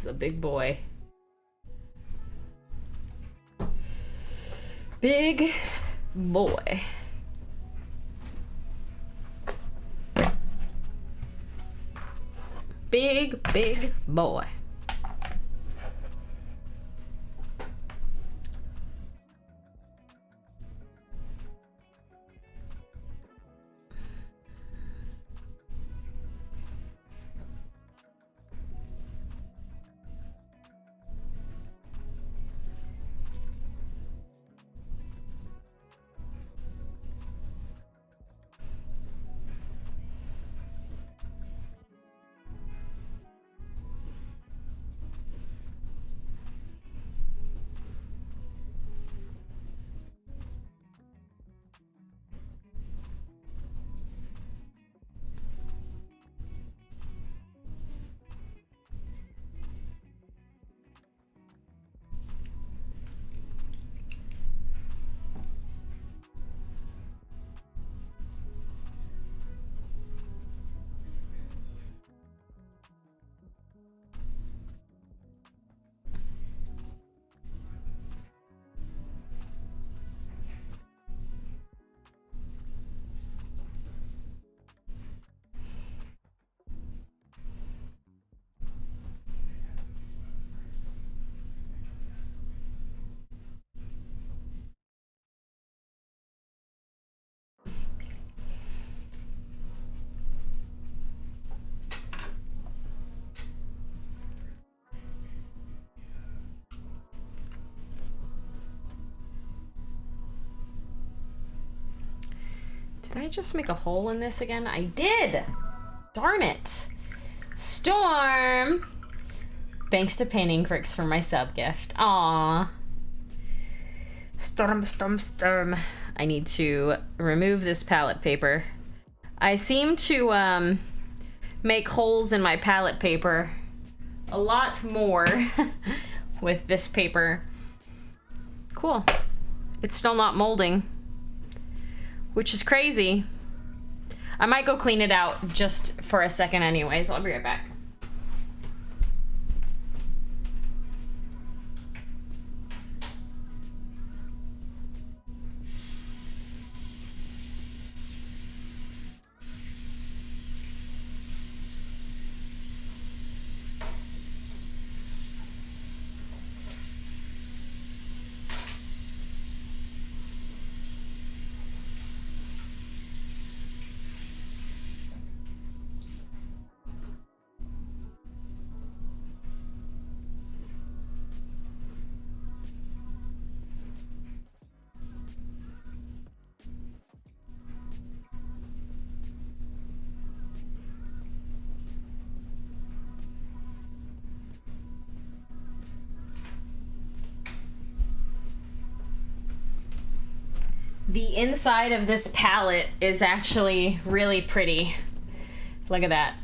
is a big boy. Big boy. Big, big boy. Did I just make a hole in this again? I did! Darn it. Storm! Thanks to Painting Cricks for my sub gift. Aww. Storm, storm, storm. I need to remove this palette paper. I seem to make holes in my palette paper a lot more with this paper. Cool. It's still not molding, which is crazy. I might go clean it out just for a second anyways. I'll be right back. The inside of this palette is actually really pretty. Look at that.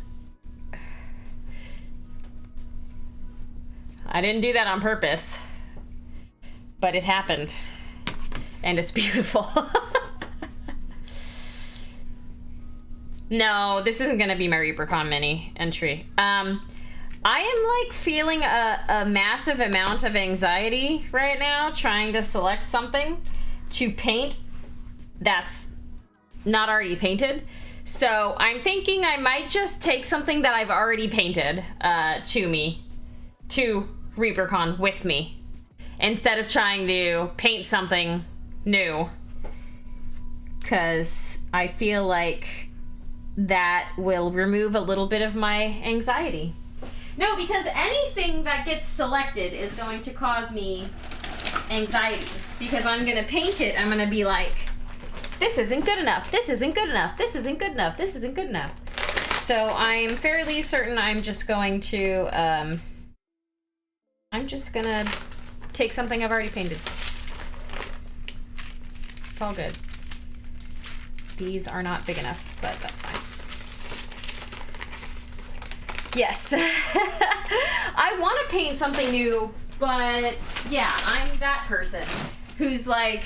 I didn't do that on purpose, but it happened, and it's beautiful. No, this isn't gonna be my ReaperCon mini entry. I am like feeling a massive amount of anxiety right now trying to select something to paint that's not already painted. So I'm thinking I might just take something that I've already painted to ReaperCon with me, instead of trying to paint something new, because I feel like that will remove a little bit of my anxiety. No, because anything that gets selected is going to cause me anxiety, because I'm gonna paint it, I'm gonna be like, this isn't good enough, this isn't good enough, this isn't good enough, this isn't good enough. So I'm fairly certain I'm just going to, I'm just gonna take something I've already painted. It's all good. These are not big enough, but that's fine. Yes. I want to paint something new, but yeah, I'm that person who's like,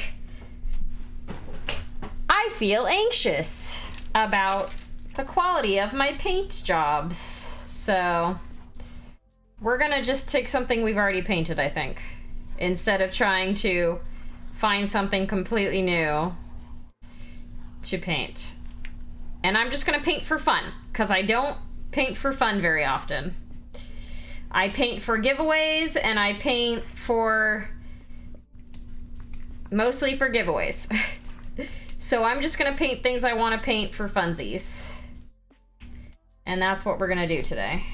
I feel anxious about the quality of my paint jobs. So we're gonna just take something we've already painted, I think, instead of trying to find something completely new to paint. And I'm just gonna paint for fun, because I don't paint for fun very often. I paint for giveaways, and I paint for... mostly for giveaways. So I'm just gonna paint things I want to paint for funsies. And that's what we're gonna do today.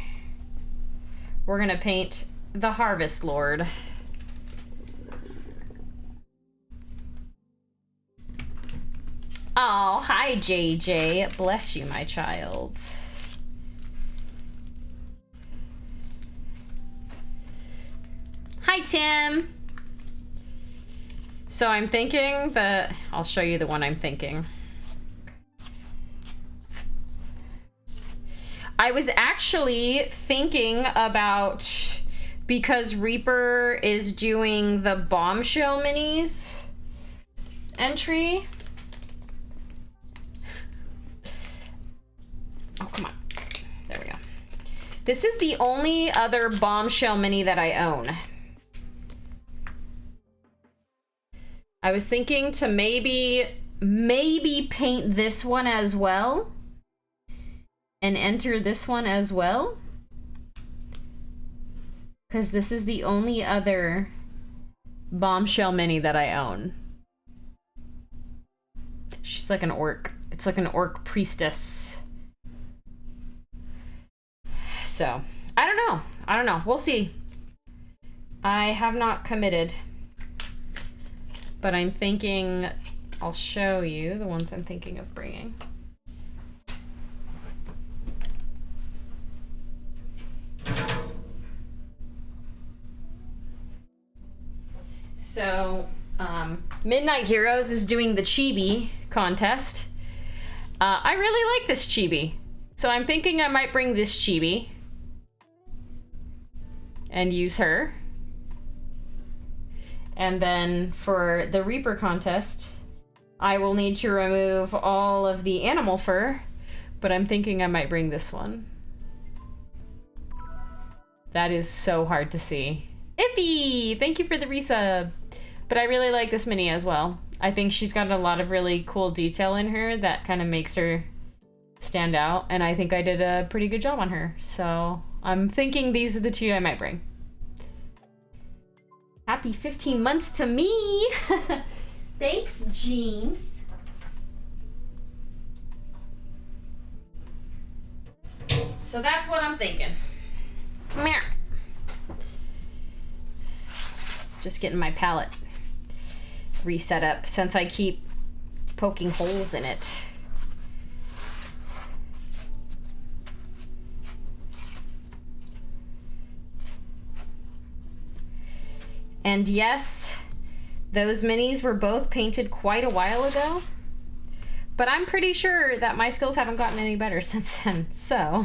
We're gonna paint the Harvest Lord. Oh, hi JJ. Bless you, my child. Hi Tim. So I'm thinking that, I'll show you the one I'm thinking. I was actually thinking about, because Reaper is doing the Bombshell minis entry. Oh, come on. There we go. This is the only other Bombshell mini that I own. I was thinking to maybe paint this one as well and enter this one as well, because this is the only other Bombshell mini that I own. She's like an orc. It's like an orc priestess. So, I don't know. We'll see. I have not committed. But I'm thinking, I'll show you the ones I'm thinking of bringing. So, Midnight Heroes is doing the chibi contest. I really like this chibi. So I'm thinking I might bring this chibi and use her. And then for the Reaper contest, I will need to remove all of the animal fur, but I'm thinking I might bring this one. That is so hard to see. Iffy! Thank you for the resub. But I really like this mini as well. I think she's got a lot of really cool detail in her that kind of makes her stand out, and I think I did a pretty good job on her. So I'm thinking these are the two I might bring. Happy 15 months to me! Thanks, James. So that's what I'm thinking. Meow. Just getting my palette reset up since I keep poking holes in it. And yes, those minis were both painted quite a while ago, but I'm pretty sure that my skills haven't gotten any better since then, so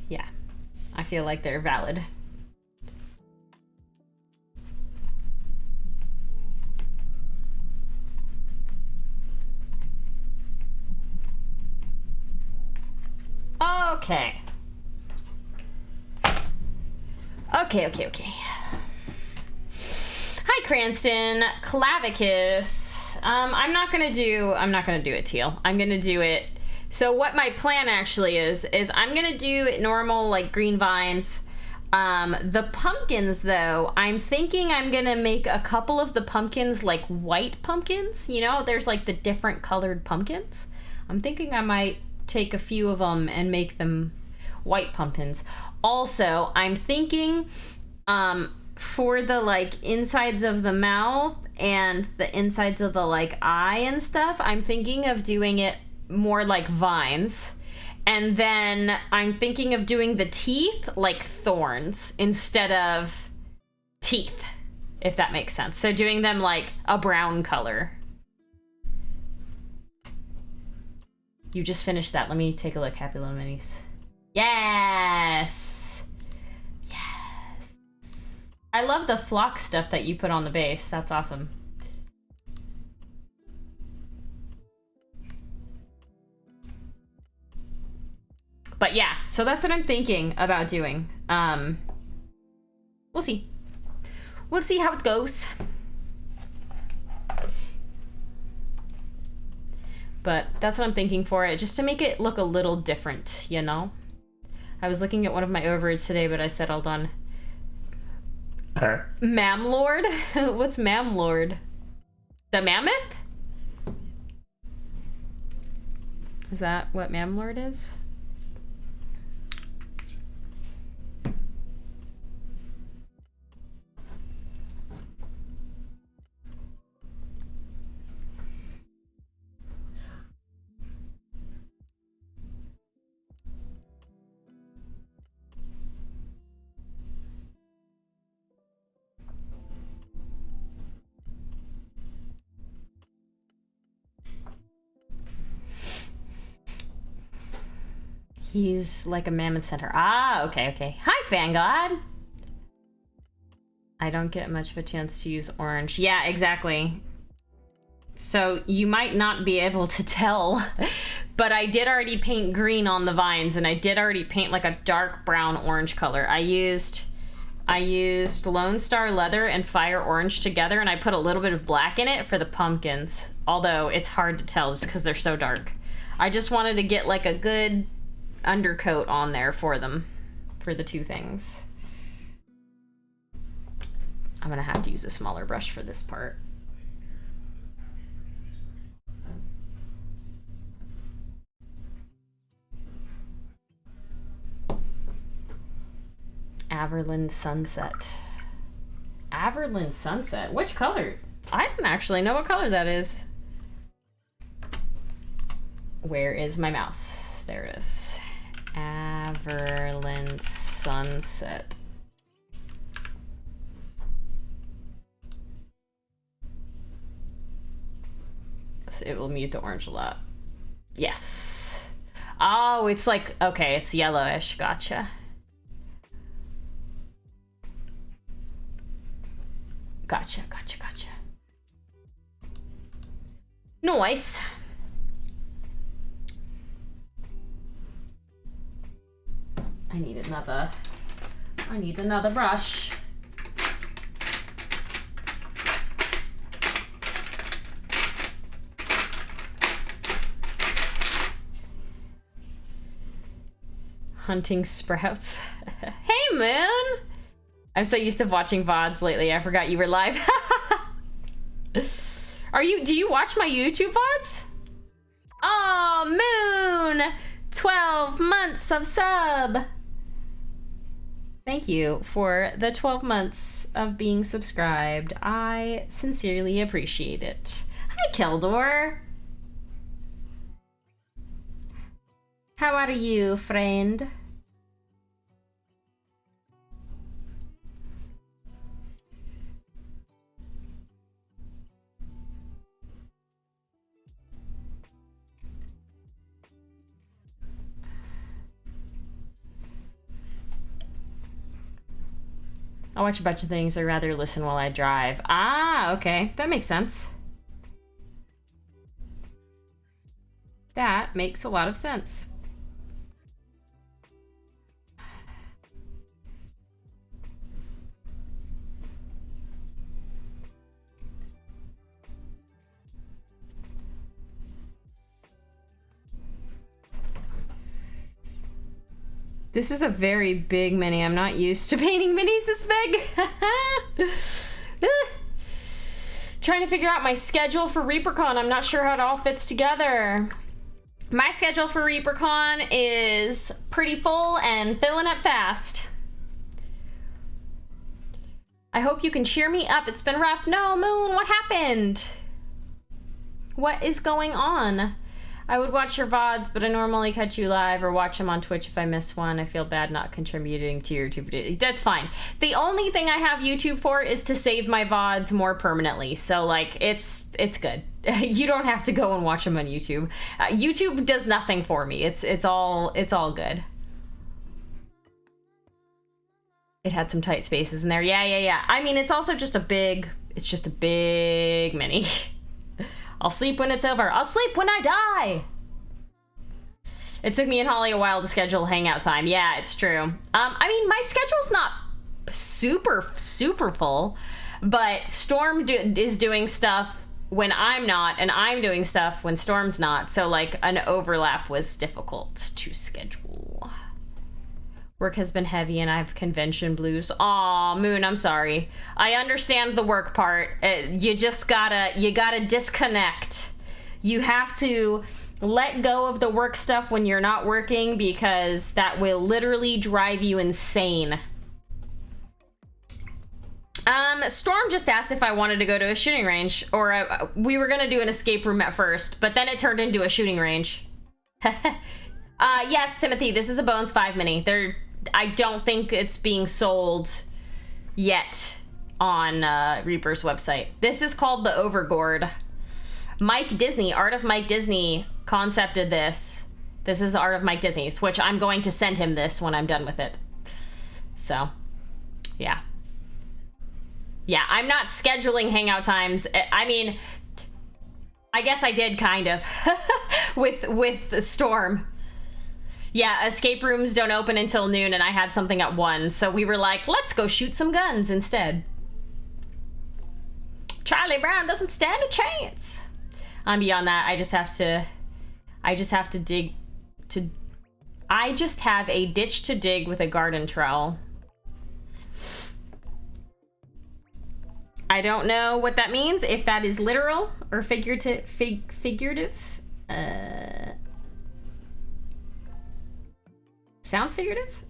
yeah, I feel like they're valid. Okay. Okay. Hi, Cranstonclavicus. I'm not gonna do it teal. I'm gonna do it. So what my plan actually is I'm gonna do it normal, like green vines. The pumpkins though, I'm thinking I'm gonna make a couple of the pumpkins like white pumpkins. You know, there's like the different colored pumpkins. I'm thinking I might take a few of them and make them white pumpkins. Also, I'm thinking for the like insides of the mouth and the insides of the like eye and stuff, I'm thinking of doing it more like vines. And then I'm thinking of doing the teeth like thorns instead of teeth, if that makes sense. So doing them like a brown color. You just finished that. Let me take a look. Happy Little Minis. Yes! Yes! I love the flock stuff that you put on the base. That's awesome. But yeah, so that's what I'm thinking about doing. We'll see. We'll see how it goes. But that's what I'm thinking for it, just to make it look a little different, you know? I was looking at one of my Overgourds today, but I settled on Mamlord? What's Mamlord? The mammoth? Is that what Mamlord is? He's like a mammoth center. Ah, okay, okay. Hi, Fangod! I don't get much of a chance to use orange. Yeah, exactly. So you might not be able to tell, but I did already paint green on the vines, and I did already paint like a dark brown orange color. I used Lone Star Leather and Fire Orange together, and I put a little bit of black in it for the pumpkins, although it's hard to tell just because they're so dark. I just wanted to get like a good undercoat on there for them, for the two things. I'm gonna have to use a smaller brush for this part. Averland Sunset. Averland Sunset? Which color? I don't actually know what color that is. Where is my mouse? There it is. Averland Sunset. So it will mute the orange a lot. Yes. Oh, it's like, okay, it's yellowish. Gotcha. Gotcha, gotcha, gotcha. Nice. I need another brush. Hunting sprouts. Hey, man! I'm so used to watching VODs lately, I forgot you were live. Do you watch my YouTube VODs? Oh, Moon! 12 months of sub! Thank you for the 12 months of being subscribed. I sincerely appreciate it. Hi, Keldor. How are you, friend? I watch a bunch of things, I'd rather listen while I drive. Ah, okay. That makes sense. That makes a lot of sense. This is a very big mini. I'm not used to painting minis this big. Trying to figure out my schedule for ReaperCon. I'm not sure how it all fits together. My schedule for ReaperCon is pretty full and filling up fast. I hope you can cheer me up. It's been rough. No, Moon, what happened? What is going on? I would watch your VODs, but I normally catch you live or watch them on Twitch if I miss one. I feel bad not contributing to your YouTube video. That's fine. The only thing I have YouTube for is to save my VODs more permanently. So, like, it's good. You don't have to go and watch them on YouTube. YouTube does nothing for me. It's all good. It had some tight spaces in there. Yeah. I mean, it's also just a big mini. I'll sleep when it's over. I'll sleep when I die. It took me and Holly a while to schedule hangout time. Yeah, it's true. I mean, my schedule's not super full, but Storm is doing stuff when I'm not, and I'm doing stuff when Storm's not. So, like, an overlap was difficult to schedule. Work has been heavy and I have convention blues. Aw, Moon, I'm sorry. I understand the work part. You gotta disconnect. You have to let go of the work stuff when you're not working, because that will literally drive you insane. Storm just asked if I wanted to go to a shooting range, or we were gonna do an escape room at first, but then it turned into a shooting range. Yes, Timothy, this is a Bones 5 mini. I don't think it's being sold yet on Reaper's website. This is called the Overgourd. Mike Disney, Art of Mike Disney, concepted this. This is Art of Mike Disney's, which I'm going to send him this when I'm done with it. So, yeah. Yeah, I'm not scheduling hangout times. I mean, I guess I did kind of with the Storm. Yeah, escape rooms don't open until noon, and I had something at 1, so we were like, let's go shoot some guns instead. Charlie Brown doesn't stand a chance. I'm beyond that. I just have a ditch to dig with a garden trowel. I don't know what that means, if that is literal or figurative. Sounds figurative.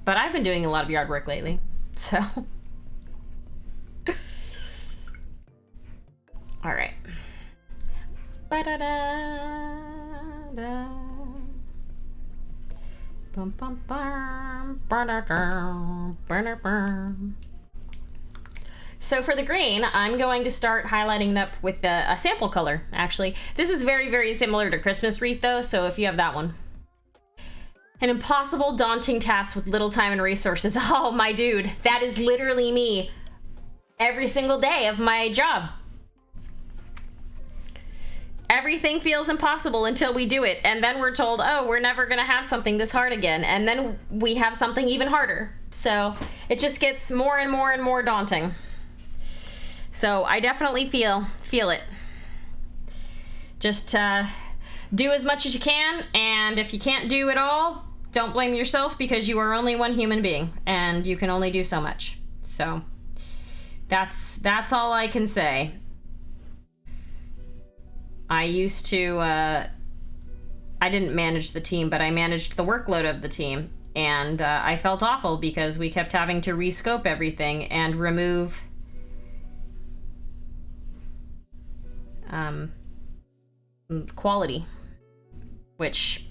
But I've been doing a lot of yard work lately, so. All right. Ba-da-da-da. Bum, bum, bum. Ba-da-da. Ba-da-da. So for the green, I'm going to start highlighting it up with a sample color, actually. This is very, very similar to Christmas Wreath, though, so if you have that one. An impossible, daunting task with little time and resources. Oh, my dude, that is literally me every single day of my job. Everything feels impossible until we do it, and then we're told, oh, we're never gonna have something this hard again, and then we have something even harder. So it just gets more and more and more daunting. So I definitely feel it. Just do as much as you can, and if you can't do it all, don't blame yourself, because you are only one human being, and you can only do so much. So that's all I can say. I used to, I didn't manage the team, but I managed the workload of the team, and I felt awful because we kept having to rescope everything and remove quality, which,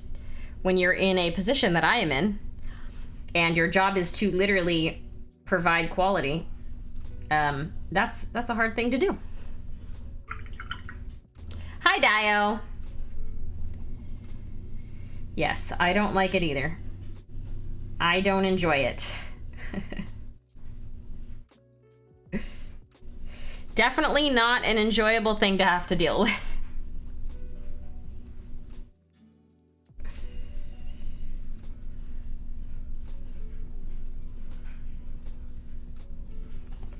when you're in a position that I am in, and your job is to literally provide quality, that's a hard thing to do. Hi, Dio. Yes, I don't like it either. I don't enjoy it. Definitely not an enjoyable thing to have to deal with.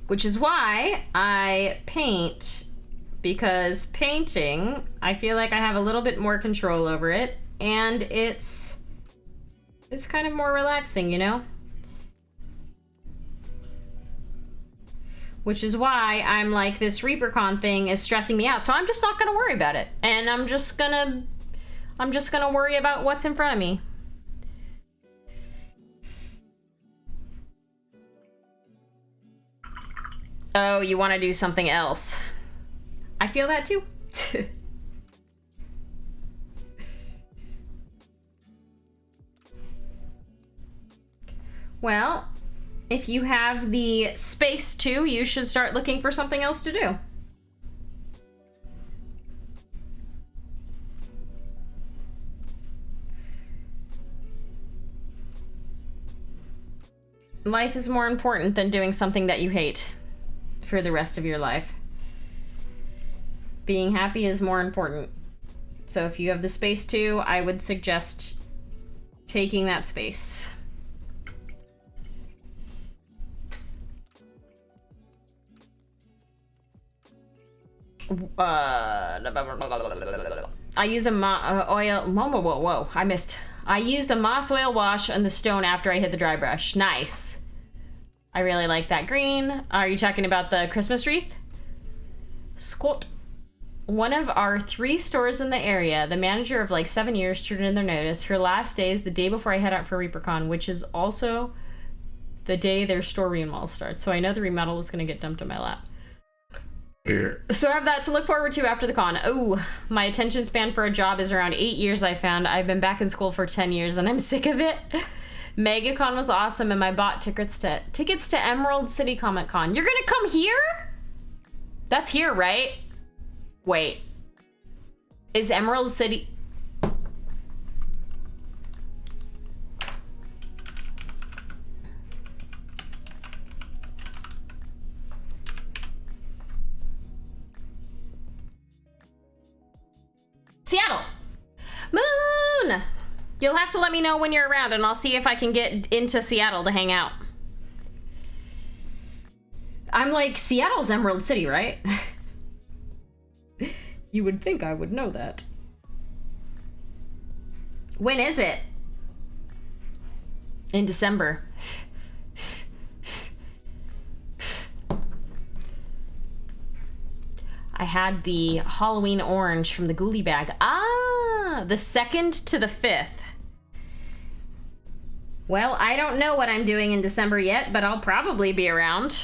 Which is why I paint, because painting, I feel like I have a little bit more control over it, and it's kind of more relaxing, you know? Which is why I'm like, this ReaperCon thing is stressing me out, so I'm just not gonna worry about it. And I'm just gonna worry about what's in front of me. Oh, you wanna do something else. I feel that too. Well, if you have the space to, you should start looking for something else to do. Life is more important than doing something that you hate for the rest of your life. Being happy is more important. So if you have the space to, I would suggest taking that space. I use a whoa, I missed. I used a moss oil wash on the stone after I hit the dry brush. Nice. I really like that green. Are you talking about the Christmas wreath? Squat. One of our 3 stores in the area, the manager of like 7 years, turned in their notice. Her last day is the day before I head out for ReaperCon, which is also the day their store remodel starts. So I know the remodel is going to get dumped on my lap. So I have that to look forward to after the con. Oh, my attention span for a job is around 8 years, I found. I've been back in school for 10 years and I'm sick of it. MegaCon was awesome and I bought tickets to Emerald City Comic Con. You're gonna come here? That's here, right? Wait. Is Emerald City... Seattle! Moon! You'll have to let me know when you're around and I'll see if I can get into Seattle to hang out. I'm like, Seattle's Emerald City, right? You would think I would know that. When is it? In December. I had the Halloween orange from the Ghoulie bag. Ah, the 2nd to the 5th. Well, I don't know what I'm doing in December yet, but I'll probably be around.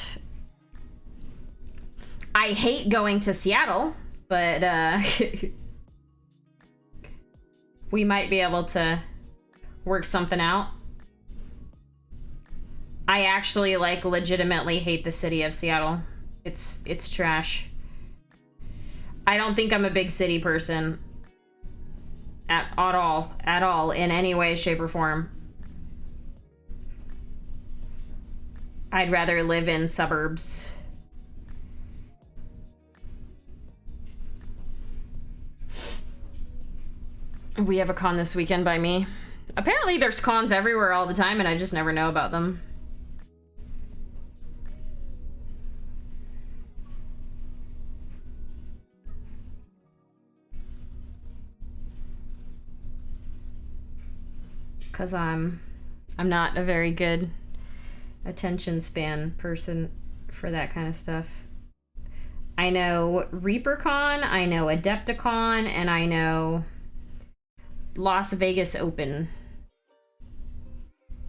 I hate going to Seattle, but we might be able to work something out. I actually like legitimately hate the city of Seattle. It's trash. I don't think I'm a big city person at all in any way, shape, or form. I'd rather live in suburbs. We have a con this weekend by me. Apparently there's cons everywhere all the time and I just never know about them. Because I'm not a very good attention span person for that kind of stuff. I know ReaperCon, I know Adepticon, and I know Las Vegas Open.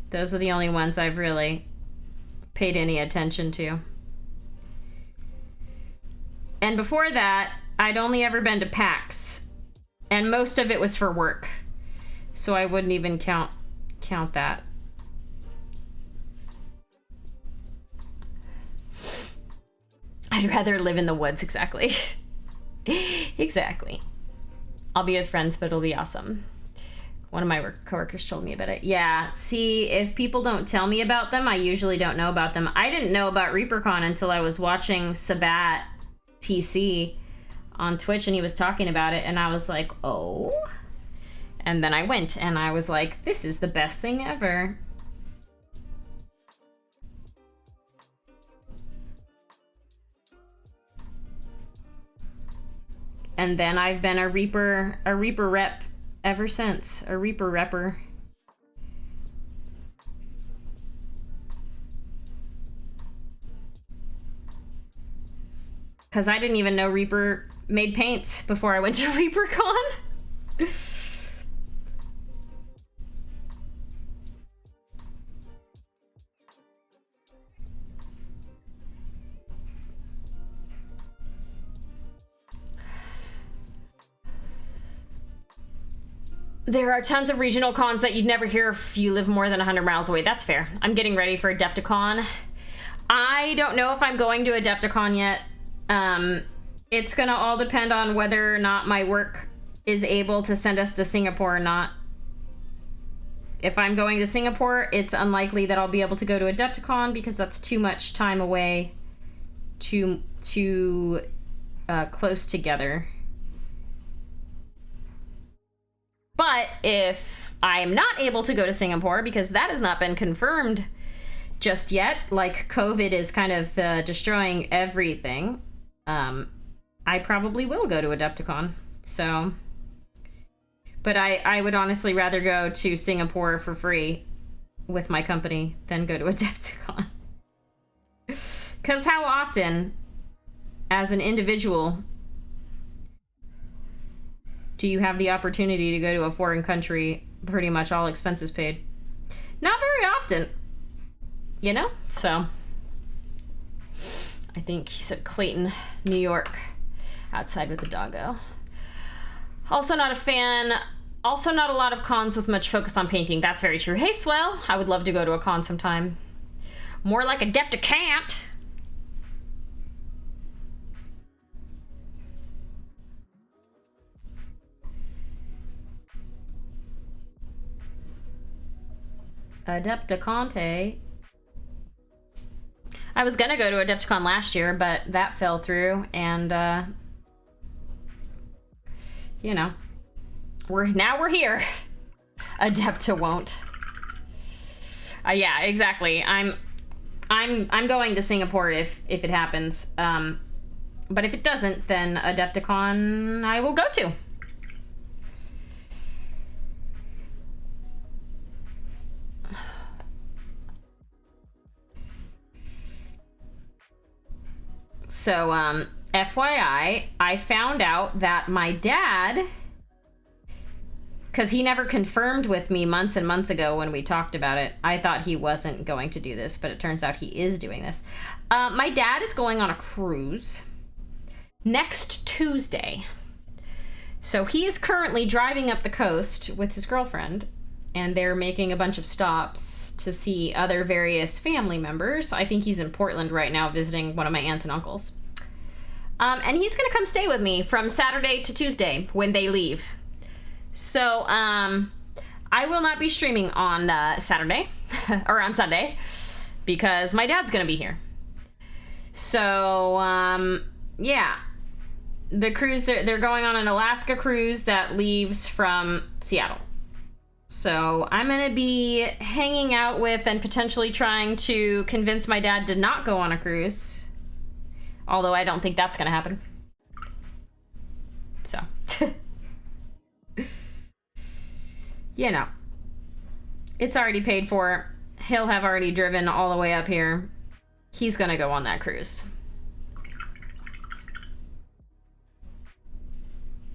Those are the only ones I've really paid any attention to. And before that, I'd only ever been to PAX, and most of it was for work. So I wouldn't even count that. I'd rather live in the woods, exactly. Exactly. I'll be with friends, but it'll be awesome. One of my coworkers told me about it. Yeah, see, if people don't tell me about them, I usually don't know about them. I didn't know about ReaperCon until I was watching Sabat TC on Twitch and he was talking about it and I was like, oh. And then I went and I was like, this is the best thing ever. And then I've been a Reaper rep ever since. A Reaper repper. Because I didn't even know Reaper made paints before I went to ReaperCon. There are tons of regional cons that you'd never hear if you live more than 100 miles away. That's fair. I'm getting ready for Adepticon. I don't know if I'm going to Adepticon yet. It's gonna all depend on whether or not my work is able to send us to Singapore or not. If I'm going to Singapore, it's unlikely that I'll be able to go to Adepticon because that's too much time away, too close together. But if I'm not able to go to Singapore, because that has not been confirmed just yet, like COVID is kind of destroying everything, I probably will go to Adepticon. So, but I would honestly rather go to Singapore for free with my company than go to Adepticon. Because how often, as an individual, do you have the opportunity to go to a foreign country, pretty much all expenses paid? Not very often, you know? So, I think he said Clayton, New York, outside with the doggo. Also not a fan. Also not a lot of cons with much focus on painting. That's very true. Hey, Swell, I would love to go to a con sometime. More like Adepticant. Adepticante. I was gonna go to Adepticon last year, but that fell through, and you know, we're here. Adepta won't. Yeah, exactly. I'm going to Singapore if it happens. But if it doesn't, then Adepticon I will go to. So, FYI, I found out that my dad, because he never confirmed with me months and months ago when we talked about it. I thought he wasn't going to do this, but it turns out he is doing this. My dad is going on a cruise next Tuesday. So he is currently driving up the coast with his girlfriend, and they're making a bunch of stops to see other various family members. I think he's in Portland right now visiting one of my aunts and uncles. And he's gonna come stay with me from Saturday to Tuesday when they leave. So, I will not be streaming on Saturday, or on Sunday, because my dad's gonna be here. So, yeah. The cruise, they're going on an Alaska cruise that leaves from Seattle. So I'm gonna be hanging out with and potentially trying to convince my dad to not go on a cruise. Although I don't think that's gonna happen. So, you know, it's already paid for. He'll have already driven all the way up here. He's gonna go on that cruise.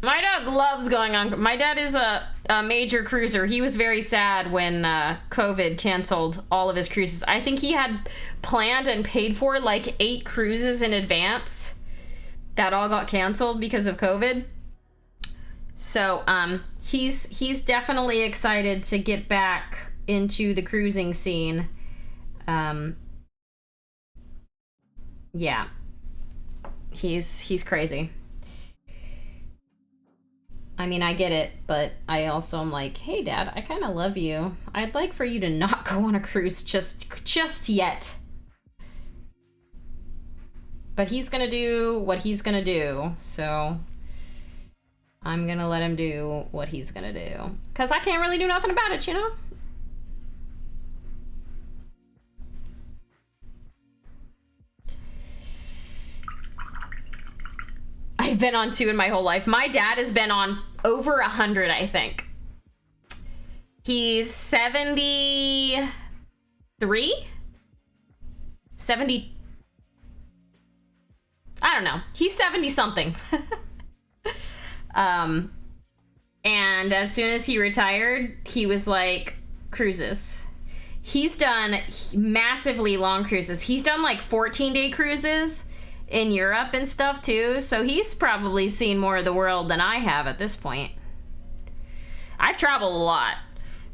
My dad loves going on. My dad is a major cruiser. He was very sad when COVID canceled all of his cruises. I think he had planned and paid for like 8 cruises in advance that all got canceled because of COVID. So he's definitely excited to get back into the cruising scene. Yeah, he's crazy. I mean, I get it, but I also am like, hey, Dad, I kind of love you. I'd like for you to not go on a cruise just yet. But he's gonna do what he's gonna do, so I'm gonna let him do what he's gonna do. Because I can't really do nothing about it, you know? I've been on 2 in my whole life. My dad has been on over 100, I think. He's 73? 70? I don't know. He's 70 something. And as soon as he retired, he was like, cruises. He's done massively long cruises. He's done like 14-day cruises in Europe and stuff too, so he's probably seen more of the world than I have at this point. I've traveled a lot,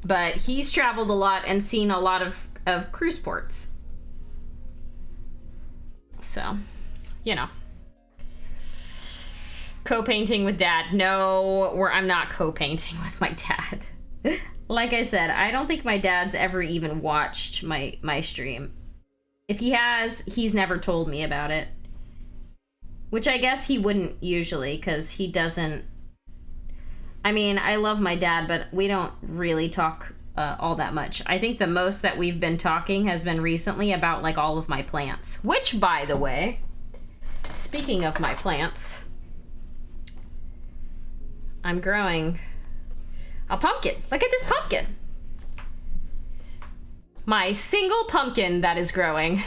but he's traveled a lot and seen a lot of cruise ports. So, you know. Co-painting with Dad. No, I'm not co-painting with my dad. Like I said, I don't think my dad's ever even watched my stream. If he has, he's never told me about it. Which I guess he wouldn't usually, because he doesn't... I mean, I love my dad, but we don't really talk all that much. I think the most that we've been talking has been recently about like all of my plants, which, by the way, speaking of my plants, I'm growing a pumpkin. Look at this pumpkin. My single pumpkin that is growing.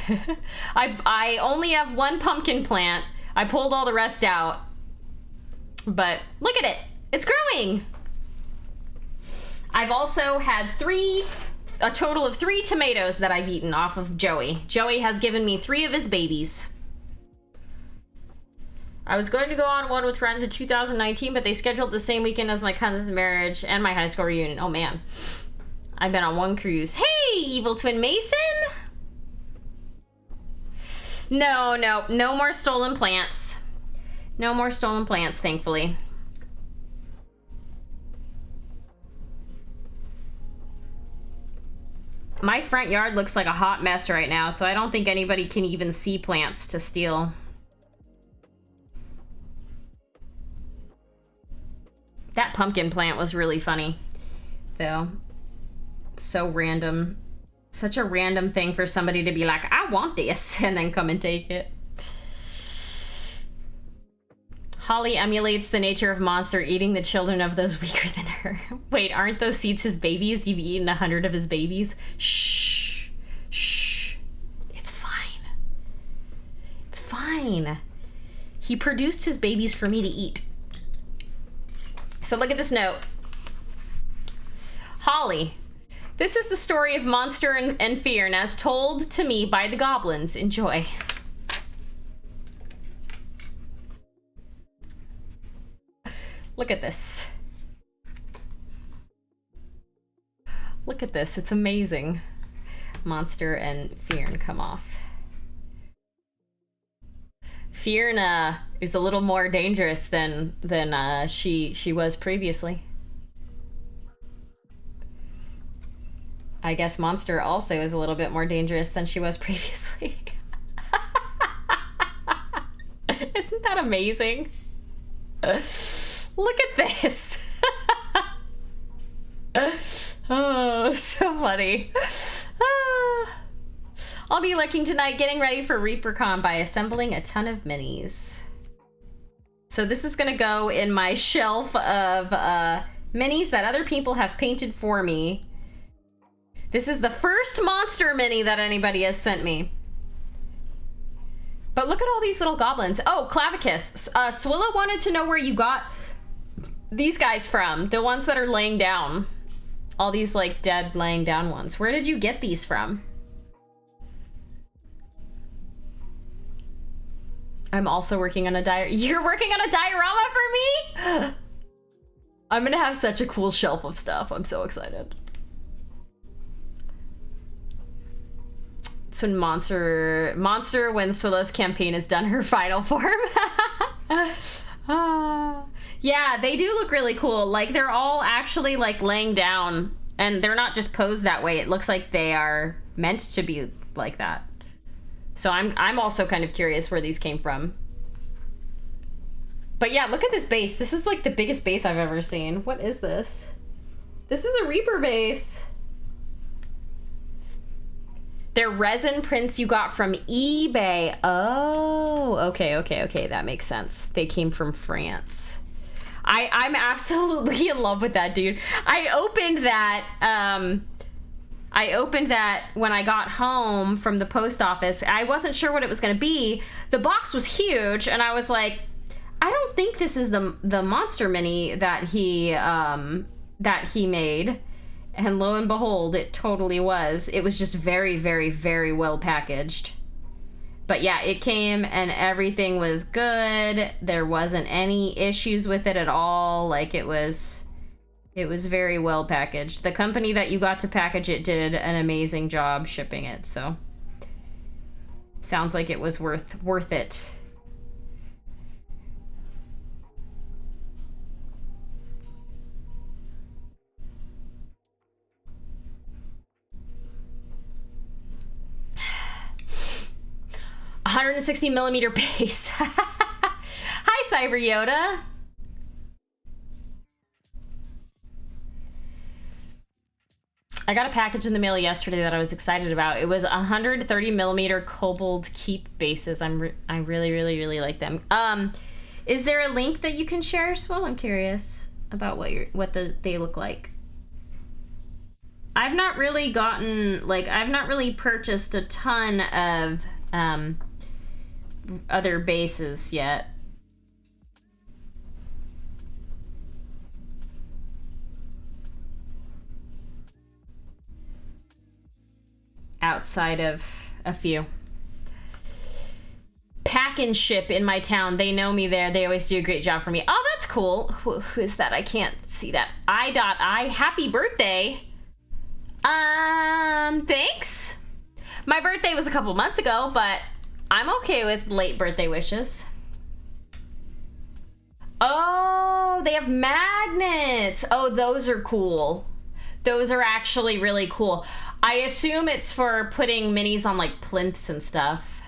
I only have one pumpkin plant. I pulled all the rest out, but look at it. It's growing. I've also had a total of 3 tomatoes that I've eaten off of Joey. Joey has given me 3 of his babies. I was going to go on one with friends in 2019, but they scheduled the same weekend as my cousin's marriage and my high school reunion. Oh man. I've been on one cruise. Hey, Evil Twin Mason! No more stolen plants. No more stolen plants, thankfully. My front yard looks like a hot mess right now, so I don't think anybody can even see plants to steal. That pumpkin plant was really funny, though. So random. Such a random thing for somebody to be like, I want this, and then come and take it. Holly emulates the nature of Monster, eating the children of those weaker than her. Wait, aren't those seeds his babies? You've eaten 100 of his babies? Shh. Shh. It's fine. It's fine. He produced his babies for me to eat. So look at this note. Holly, this is the story of Monster and Fear, and as told to me by the goblins. Enjoy. Look at this. Look at this. It's amazing. Monster and Fearn come off. Fearn is a little more dangerous than she was previously. I guess Monster also is a little bit more dangerous than she was previously. Isn't that amazing? Look at this. Oh, so funny. I'll be lurking tonight, getting ready for ReaperCon by assembling a ton of minis. So this is gonna go in my shelf of minis that other people have painted for me. This is the first Monster mini that anybody has sent me. But look at all these little goblins. Oh, Clavicus. Swilla wanted to know where you got these guys from. The ones that are laying down. All these like dead laying down ones. Where did you get these from? I'm also working on a You're working on a diorama for me? I'm gonna have such a cool shelf of stuff. I'm so excited. So Monster when Swilla's campaign has done her final form. Yeah, they do look really cool. Like they're all actually like laying down, and they're not just posed that way. It looks like they are meant to be like that. So I'm also kind of curious where these came from. But yeah, look at this base. This is like the biggest base I've ever seen. What is this? This is a Reaper base. They're resin prints you got from eBay. Oh, okay. That makes sense. They came from France. I'm absolutely in love with that, dude. I opened that when I got home from the post office. I wasn't sure what it was gonna be. The box was huge, and I was like, I don't think this is the Monster mini that he made. And lo and behold, it totally was. It was just very, very, very well packaged. But yeah, it came and everything was good. There wasn't any issues with it at all. Like it was very well packaged. The company that you got to package it did an amazing job shipping it, so sounds like it was worth it. $160mm base. Hi, Cyber Yoda. I got a package in the mail yesterday that I was excited about. It was 130 millimeter Kobold Keep bases. I really, really, really like them. Is there a link that you can share as well? I'm curious about what they look like. I've not really gotten, like, I've not really purchased a ton of other bases yet. Outside of a few. Pack and ship in my town. They know me there. They always do a great job for me. Oh, that's cool. Who is that? I can't see that. I. Happy birthday. Thanks. My birthday was a couple months ago, but I'm okay with late birthday wishes. Oh, they have magnets. Oh, those are cool. Those are actually really cool. I assume it's for putting minis on like plinths and stuff.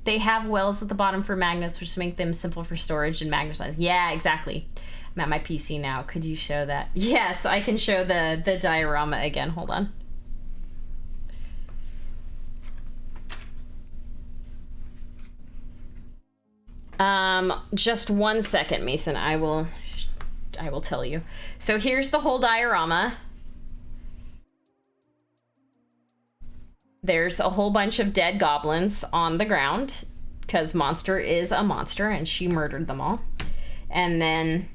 They have wells at the bottom for magnets, which make them simple for storage and magnetize. Yeah, exactly. I'm at my PC now. Could you show that? Yes, I can show the diorama again. Hold on. Just 1 second, Mason. I will tell you. So here's the whole diorama. There's a whole bunch of dead goblins on the ground because Monster is a monster and she murdered them all. And then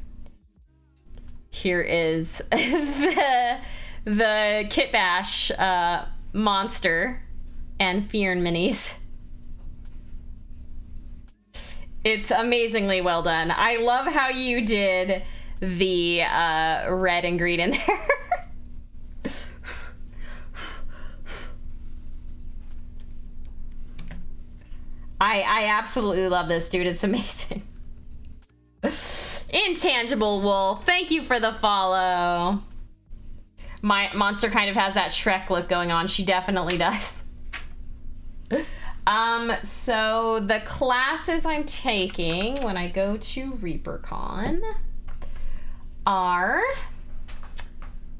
here is the Kit Bash monster and Fearn minis. It's amazingly well done. I love how you did the red and green in there. I absolutely love this, dude. It's amazing. Intangible Wolf, thank you for the follow. My Monster kind of has that Shrek look going on. She definitely does. So the classes I'm taking when I go to ReaperCon are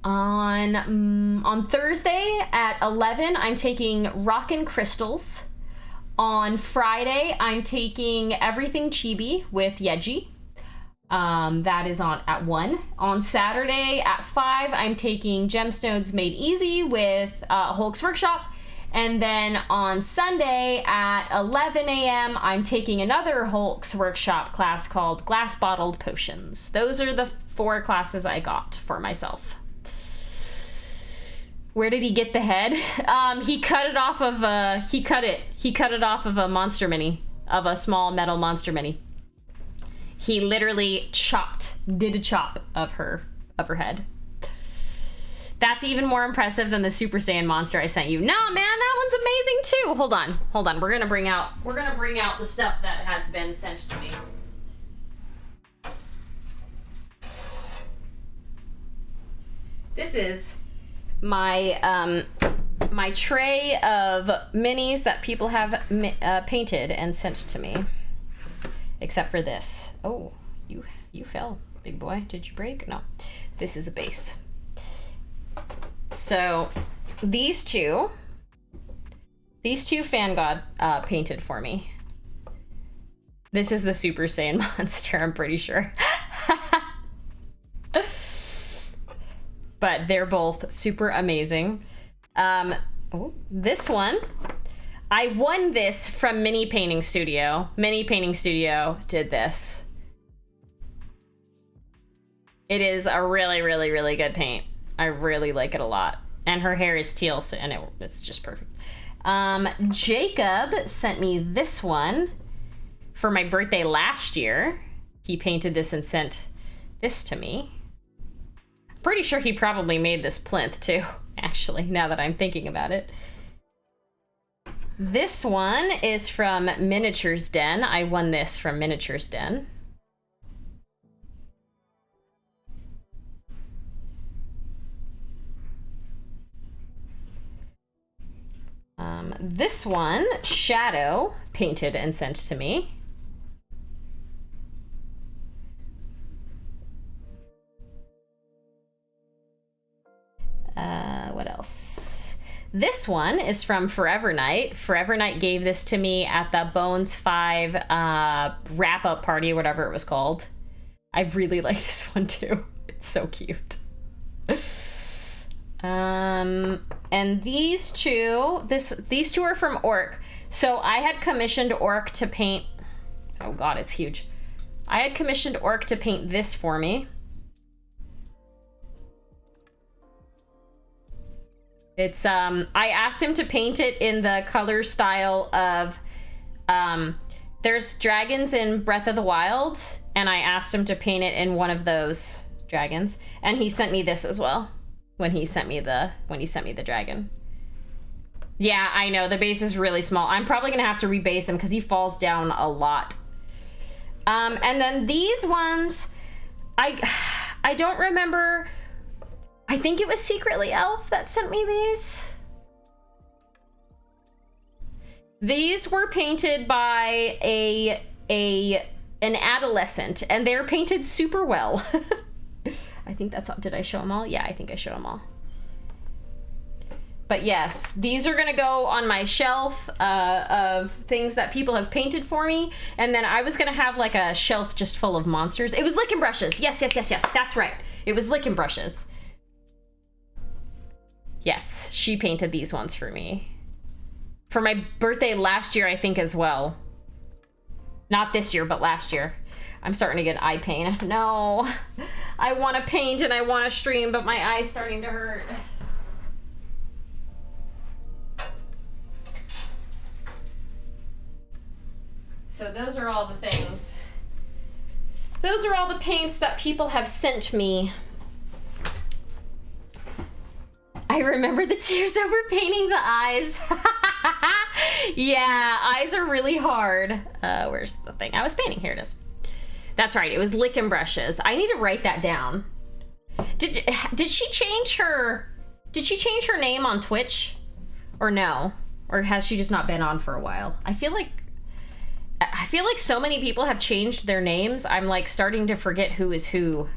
on Thursday at 11, I'm taking Rockin' Crystals. On Friday, I'm taking Everything Chibi with Yeji. That is on at 1. On Saturday at 5, I'm taking Gemstones Made Easy with Hulk's Workshop. And then on Sunday at 11 a.m., I'm taking another Hulk's Workshop class called Glass Bottled Potions. Those are the 4 classes I got for myself. Where did he get the head? He cut it off of he cut it off of a monster mini, of a small metal monster mini. He literally did a chop of her head. That's even more impressive than the Super Saiyan monster I sent you. No, man, that one's amazing too. Hold on. We're gonna bring out the stuff that has been sent to me. This is my my tray of minis that people have painted and sent to me. Except for this. Oh, you fell, big boy. Did you break? No. This is a base. So these two Fan God painted for me. This is the Super Saiyan monster, I'm pretty sure. But they're both super amazing. This one, I won this from Mini Painting Studio. Mini Painting Studio did this. It is a really, really, really good paint. I really like it a lot. And her hair is teal, so, and it's just perfect. Jacob sent me this one for my birthday last year. He painted this and sent this to me. Pretty sure he probably made this plinth too, actually, now that I'm thinking about it. This one is from Miniatures Den. I won this from Miniatures Den. This one, Shadow, painted and sent to me. This one is from Forever Night. Forever Night gave this to me at the Bones 5 wrap-up party, whatever it was called. I really like this one too. It's so cute. And these two are from Orc. So I had commissioned Orc to paint, oh god, it's huge. I had commissioned Orc to paint this for me. It's, I asked him to paint it in the color style of, there's dragons in Breath of the Wild, and I asked him to paint it in one of those dragons. And he sent me this as well, when he sent me the dragon. Yeah, I know, the base is really small. I'm probably gonna have to rebase him because he falls down a lot. And then these ones, I don't remember. I think it was Secretly Elf that sent me these. These were painted by an adolescent, and they're painted super well. I think that's all. Did I show them all? Yeah, I think I showed them all. But yes, these are gonna go on my shelf of things that people have painted for me, and then I was gonna have like a shelf just full of monsters. It was Lickin' Brushes. Yes, that's right. It was Lickin' Brushes. Yes, she painted these ones for me. For my birthday last year, I think, as well. Not this year, but last year. I'm starting to get eye pain. No, I want to paint and I want to stream, but my eye's starting to hurt. So those are all the things. Those are all the paints that people have sent me. I remember the tears over painting the eyes. Yeah, eyes are really hard. Where's the thing? I was painting. Here it is. That's right. It was Lickin' Brushes. I need to write that down. Did she change her? Did she change her name on Twitch, or no? Or has she just not been on for a while? I feel like so many people have changed their names. I'm like starting to forget who is who.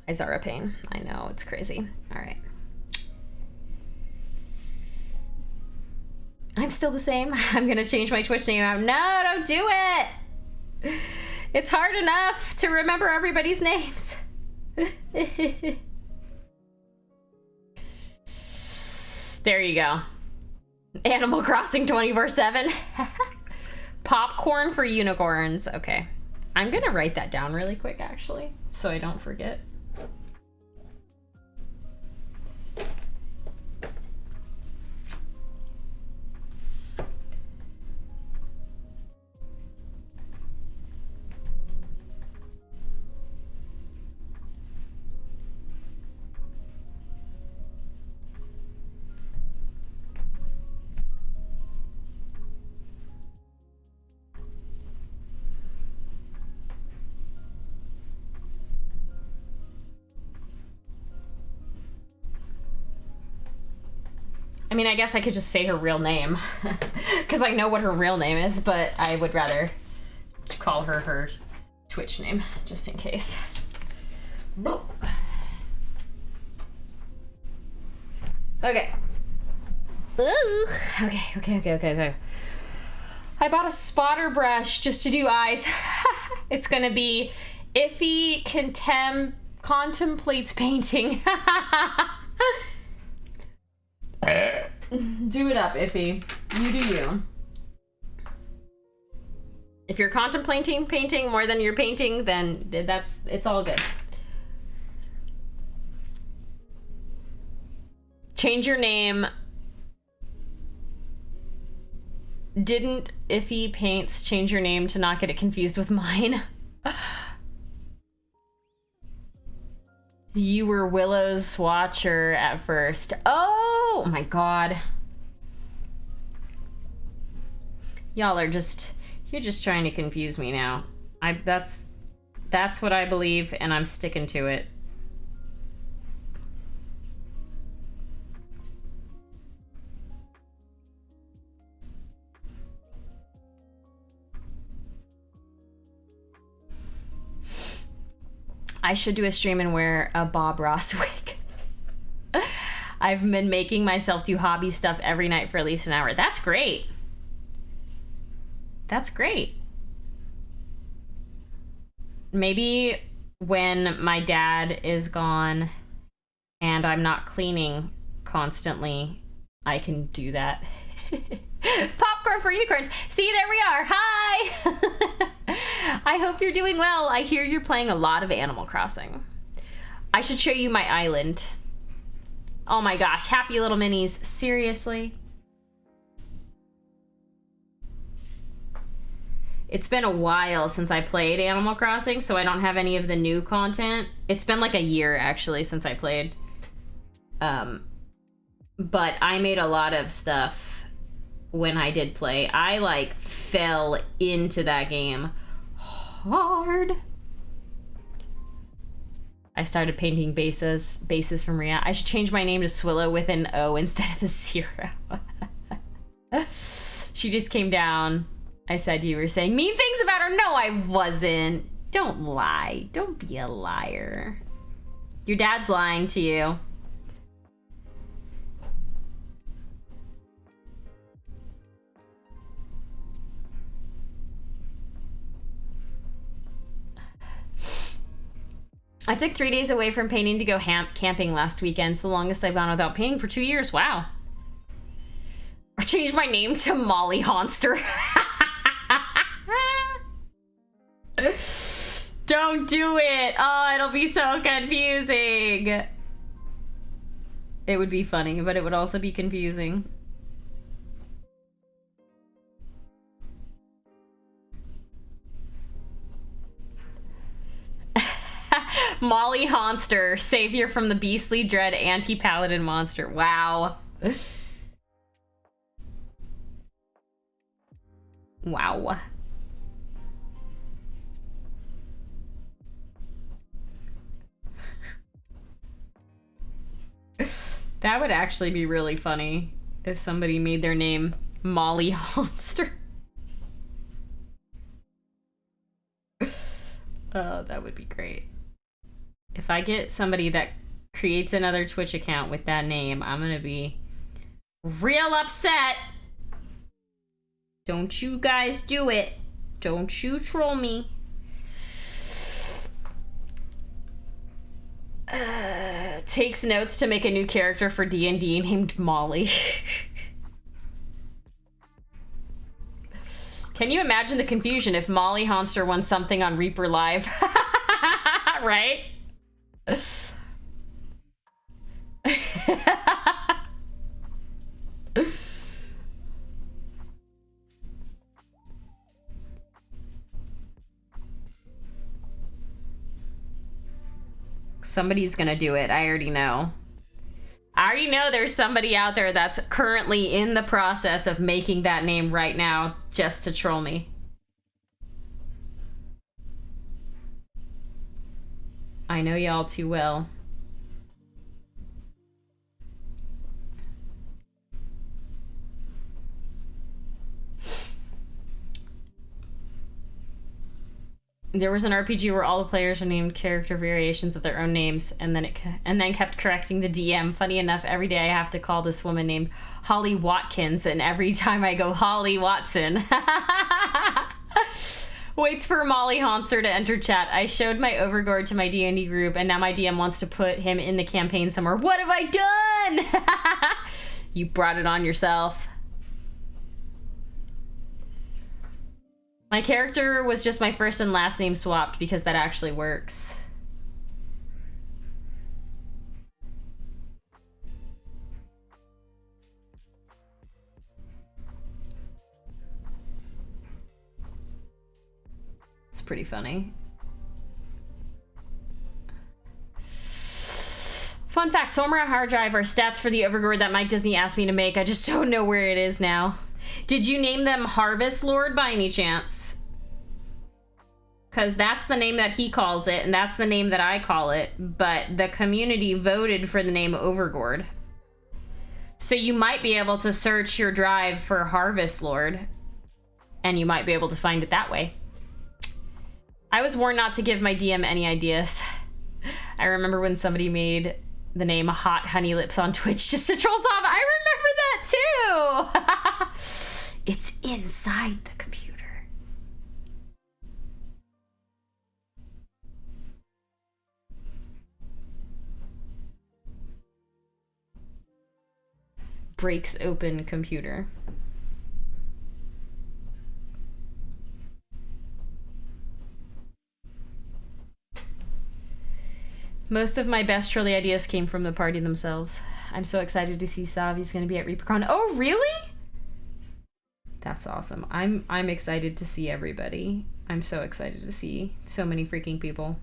Eyes are a pain. I know, it's crazy. All right. I'm still the same. I'm gonna change my Twitch name out. No, don't do it. It's hard enough to remember everybody's names. There you go. Animal Crossing 24/7. Popcorn for unicorns. Okay. I'm gonna write that down really quick, actually, so I don't forget. I mean, I guess I could just say her real name, because I know what her real name is, but I would rather call her her Twitch name, just in case. Okay. Ooh. Okay. I bought a spotter brush just to do eyes. It's gonna be Iffy contemplates painting. Do it up, Iffy. You do you. If you're contemplating painting more than you're painting, then it's all good. Change your name. Didn't Iffy Paints change your name to not get it confused with mine? You were Willow's watcher at first. Oh my god. Y'all are you're just trying to confuse me now. That's what I believe, and I'm sticking to it. I should do a stream and wear a Bob Ross wig. I've been making myself do hobby stuff every night for at least an hour. That's great. That's great. Maybe when my dad is gone and I'm not cleaning constantly, I can do that. Popcorn for unicorns. See, there we are. Hi. I hope you're doing well. I hear you're playing a lot of Animal Crossing. I should show you my island. Oh my gosh, happy little minis. Seriously? It's been a while since I played Animal Crossing, so I don't have any of the new content. It's been like a year, actually, since I played. But I made a lot of stuff when I did play. I, like, fell into that game hard. I started painting bases from Ria. I should change my name to Swillow with an O instead of a 0. She just came down. I said you were saying mean things about her. No, I wasn't. Don't lie. Don't be a liar. Your dad's lying to you. I took 3 days away from painting to go camping last weekend. It's the longest I've gone without painting for 2 years. Wow. Or changed my name to Molly Honster. Don't do it. Oh, it'll be so confusing. It would be funny, but it would also be confusing. Molly Honster, savior from the beastly dread anti-paladin monster. Wow. Wow. That would actually be really funny if somebody made their name Molly Honster. Oh, that would be great. If I get somebody that creates another Twitch account with that name, I'm gonna be real upset. Don't you guys do it. Don't you troll me. Takes notes to make a new character for D&D named Molly. Can you imagine the confusion if Molly Honster won something on Reaper Live? Right? Somebody's gonna do it. I already know. I already know there's somebody out there that's currently in the process of making that name right now just to troll me. I know y'all too well. There was an RPG where all the players were named character variations of their own names, and then kept correcting the DM. Funny enough, every day I have to call this woman named Holly Watkins, and every time I go Holly Watson. Waits for Molly Honster to enter chat. I showed my Overgourd to my D&D group, and now my DM wants to put him in the campaign somewhere. What have I done? You brought it on yourself. My character was just my first and last name swapped because that actually works. It's pretty funny. Fun fact, somewhere on hard drive are stats for the Overgourd that Mike Disney asked me to make. I just don't know where it is now. Did you name them Harvest Lord by any chance? Because that's the name that he calls it, and that's the name that I call it, but the community voted for the name Overgourd. So you might be able to search your drive for Harvest Lord, and you might be able to find it that way. I was warned not to give my DM any ideas. I remember when somebody made the name Hot Honey Lips on Twitch just to troll Sav. I remember that too. It's inside the computer. Breaks open computer. Most of my best trolley ideas came from the party themselves. I'm so excited to see Savi's gonna be at ReaperCon. Oh, really? That's awesome. I'm excited to see everybody. I'm so excited to see so many freaking people.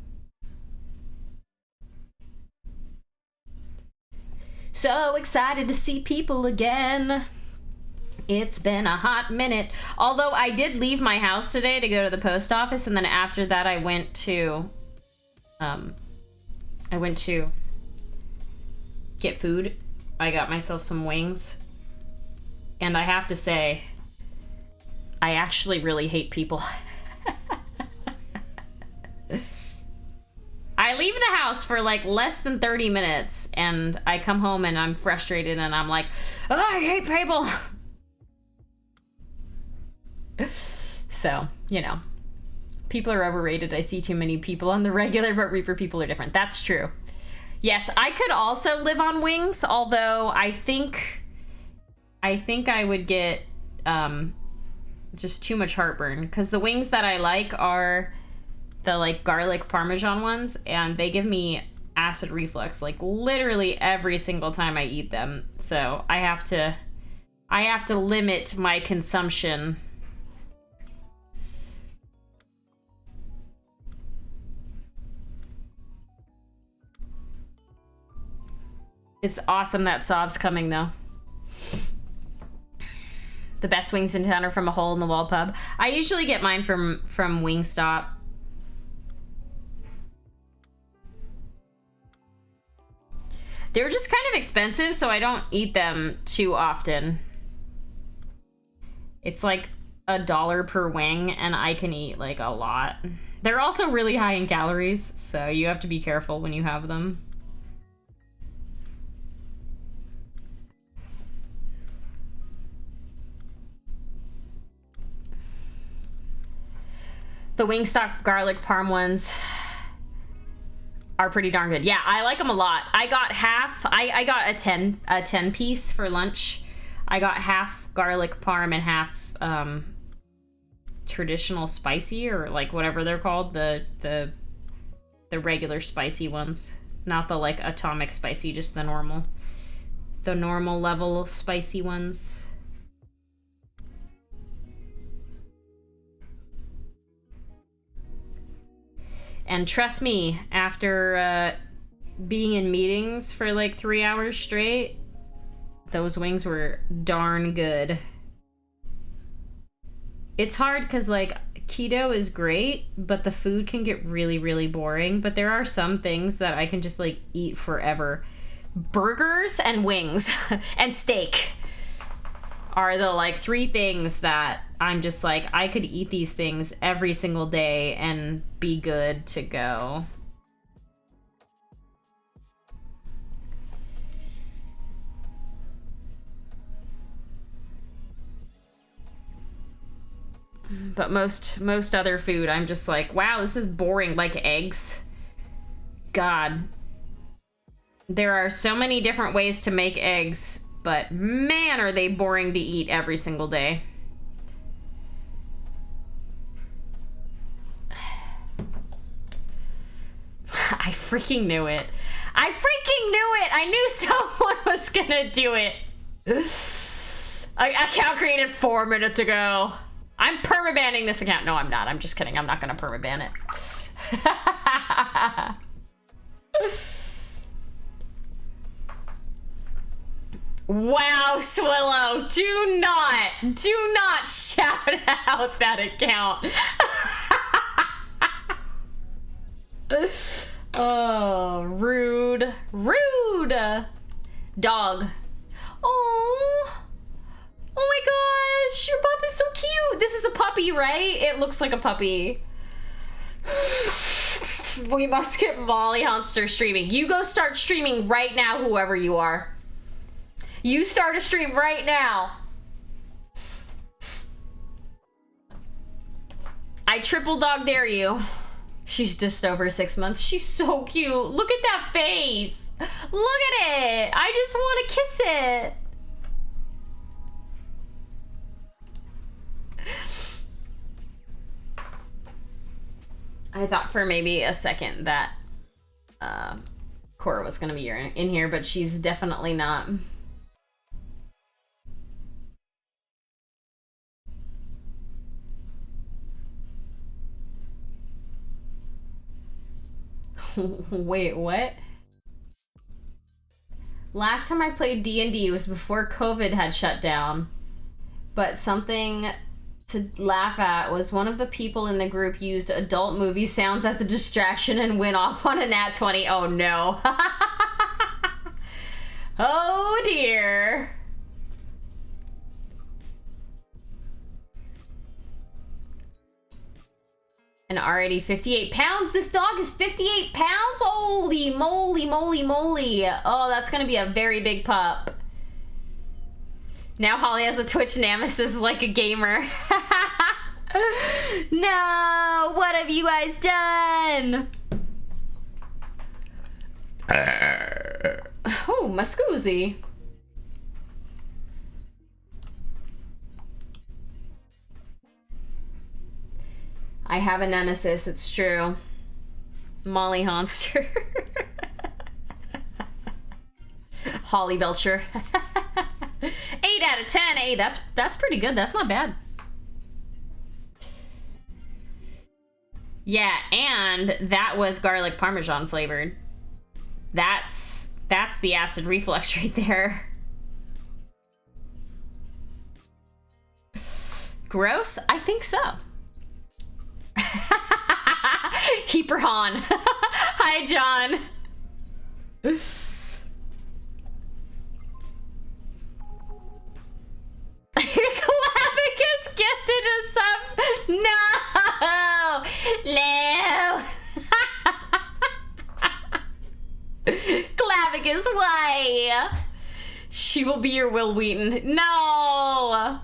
So excited to see people again. It's been a hot minute. Although I did leave my house today to go to the post office, and then after that I went to get food. I got myself some wings. And I have to say, I actually really hate people. I leave the house for like less than 30 minutes and I come home and I'm frustrated and I'm like, oh, I hate people. So, you know, people are overrated. I see too many people on the regular, but Reaper people are different. That's true. Yes, I could also live on wings, although I think I would get just too much heartburn, because the wings that I like are the like garlic parmesan ones, and they give me acid reflux like literally every single time I eat them. So I have to limit my consumption. It's awesome that Sav's coming though. The best wings in town are from a hole in the wall pub. I usually get mine from Wingstop. They're just kind of expensive, so I don't eat them too often. It's like $1 per wing, and I can eat like a lot. They're also really high in calories, so you have to be careful when you have them. The Wingstop garlic parm ones are pretty darn good. Yeah, I like them a lot. I got half. I got a 10 piece for lunch. I got half garlic parm and half traditional spicy, or like whatever they're called, the regular spicy ones, not the like atomic spicy, just the normal level spicy ones. And trust me, after being in meetings for like 3 hours straight, those wings were darn good. It's hard because like keto is great, but the food can get really, really boring. But there are some things that I can just like eat forever. Burgers and wings and steak are the like 3 things that I'm just like, I could eat these things every single day and be good to go. But most other food, I'm just like, wow, this is boring. Like eggs. God. There are so many different ways to make eggs, but man, are they boring to eat every single day. I freaking knew it. I freaking knew it. I knew someone was gonna do it. Account created 4 minutes ago. I'm permabanning this account. No, I'm not. I'm just kidding. I'm not gonna permaban it. Wow, Swillow, do not shout out that account. Oh, rude. Dog. Oh my gosh, your pup is so cute. This is a puppy, right? It looks like a puppy. We must get Molly Hunster streaming. You go start streaming right now, whoever you are. You start a stream right now. I triple dog dare you. She's just over 6 months. She's so cute. Look at that face. Look at it. I just want to kiss it. I thought for maybe a second that Cora was going to be in here, but she's definitely not. Wait, what? Last time I played D&D was before COVID had shut down. But something to laugh at was one of the people in the group used adult movie sounds as a distraction and went off on a nat 20. Oh no. Oh dear. And already 58 pounds. This dog is 58 pounds? Holy moly, moly, moly. Oh, that's gonna be a very big pup. Now Holly has a Twitch nemesis like a gamer. No, what have you guys done? Oh, my scoozy. I have a nemesis, it's true. Molly Honster. Holly Belcher. 8 out of 10. Hey, that's pretty good. That's not bad. Yeah, and that was garlic parmesan flavored. That's the acid reflux right there. Gross? I think so. Keeper Han. Hi, John. Clavicus gifted a sub. No! No! Clavicus, why? She will be your Will Wheaton. No!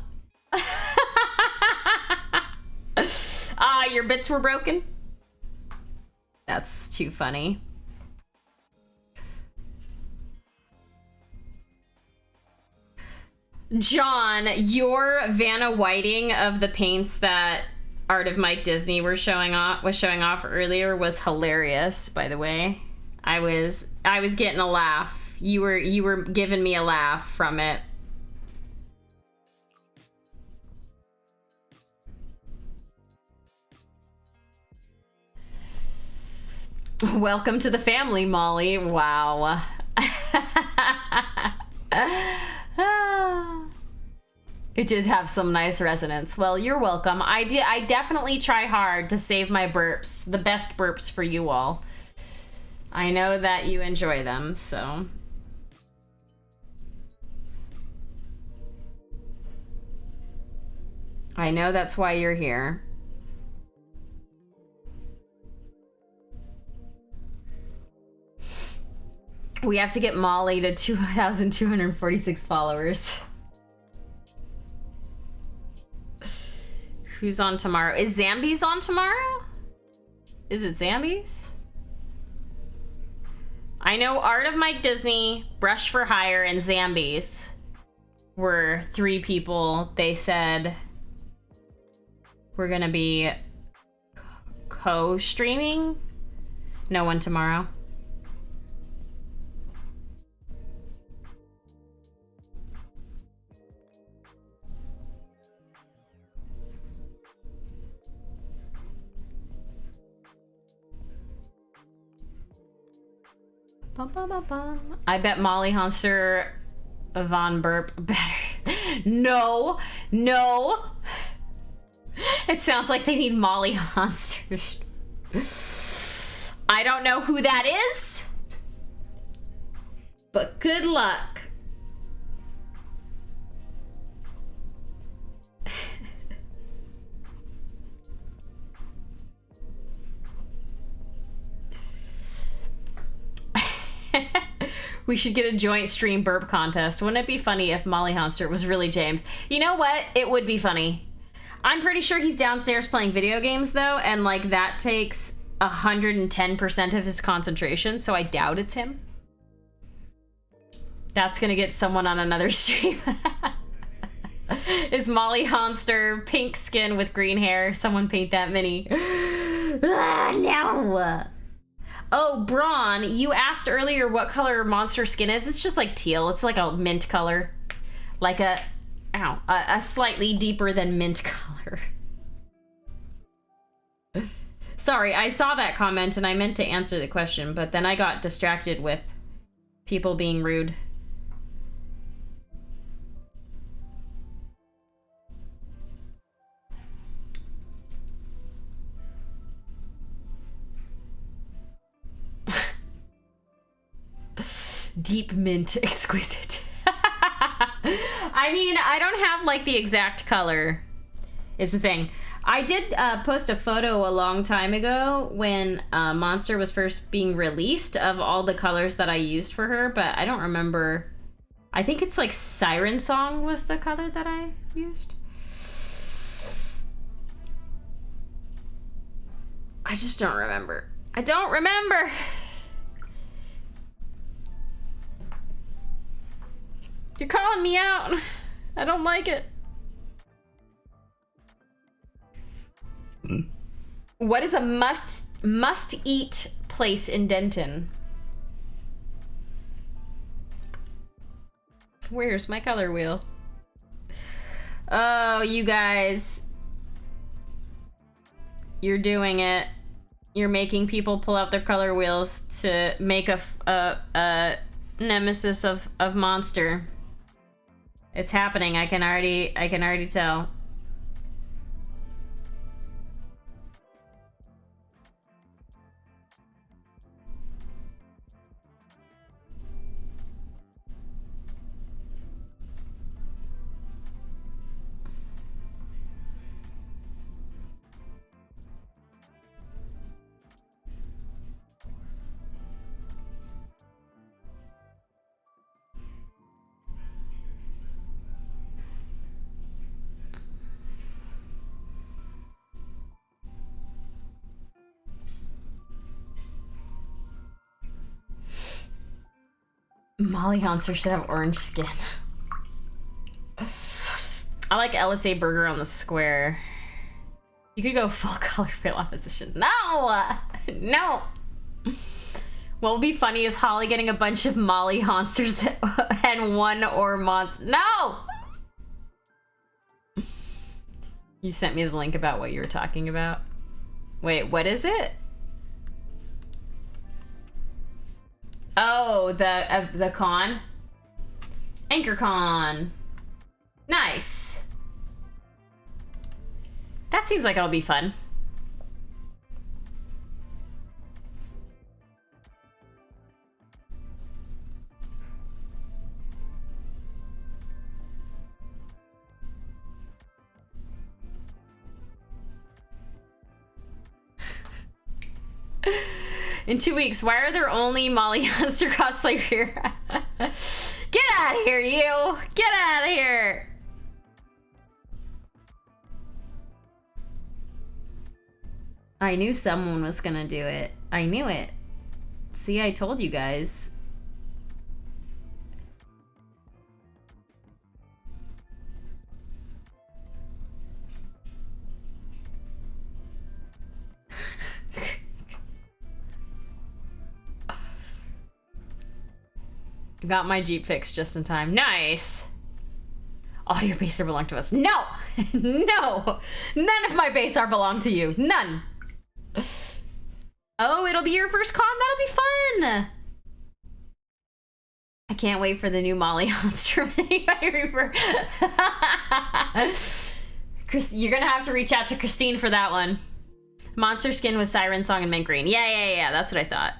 Your bits were broken? That's too funny. John, your Vanna Whiting of the paints that Art of Mike Disney was showing off earlier was hilarious, by the way. I was getting a laugh. You were giving me a laugh from it. Welcome to the family, Molly. Wow. It did have some nice resonance. Well, you're welcome. I definitely try hard to save my burps, the best burps for you all. I know that you enjoy them, so. I know that's why you're here. We have to get Molly to 2,246 followers. Who's on tomorrow? Is Zambies on tomorrow? Is it Zambies? I know Art of Mike Disney, Brush for Hire, and Zambies were 3 people. They said we're gonna be co-streaming. No one tomorrow. Bum, bum, bum, bum. I bet Molly Hunster Von Burp better. No, no. It sounds like they need Molly Hunster. I don't know who that is, but good luck. We should get a joint stream burp contest. Wouldn't it be funny if Molly Honster was really James? You know what? It would be funny. I'm pretty sure he's downstairs playing video games, though, and, like, that takes 110% of his concentration, so I doubt it's him. That's gonna get someone on another stream. Is Molly Honster pink skin with green hair? Someone paint that mini. No! Oh, Braun, you asked earlier what color Monster skin is. It's just like teal. It's like a mint color. Like a slightly deeper than mint color. Sorry, I saw that comment and I meant to answer the question, but then I got distracted with people being rude. Deep mint, exquisite. I mean, I don't have like the exact color is the thing. I did post a photo a long time ago when Monster was first being released of all the colors that I used for her, but I don't remember. I think it's like Siren Song was the color that I used. I just don't remember. I don't remember. You're calling me out. I don't like it. What is a must eat place in Denton? Where's my color wheel? Oh, you guys. You're doing it. You're making people pull out their color wheels to make a nemesis of Monster. It's happening. I can already tell. Molly Honster should have orange skin. I like LSA Burger on the square. You could go full color pale opposition. No! No! What would be funny is Holly getting a bunch of Molly Honsters and one or Monster. No! You sent me the link about what you were talking about. Wait, what is it? Oh, the con? Anchor Con. Nice. That seems like it'll be fun. In 2 weeks, why are there only Molly Honster cosplay here? Get out of here, you! Get out of here! I knew someone was gonna do it. I knew it. See, I told you guys. Got my Jeep fixed just in time. Nice! All your base are belong to us. No! No! None of my base are belong to you. None! Oh, it'll be your first con? That'll be fun! I can't wait for the new Molly Honster mini by Reaper. Chris, you're gonna have to reach out to Christine for that one. Monster skin with Siren Song and mint green. Yeah, that's what I thought.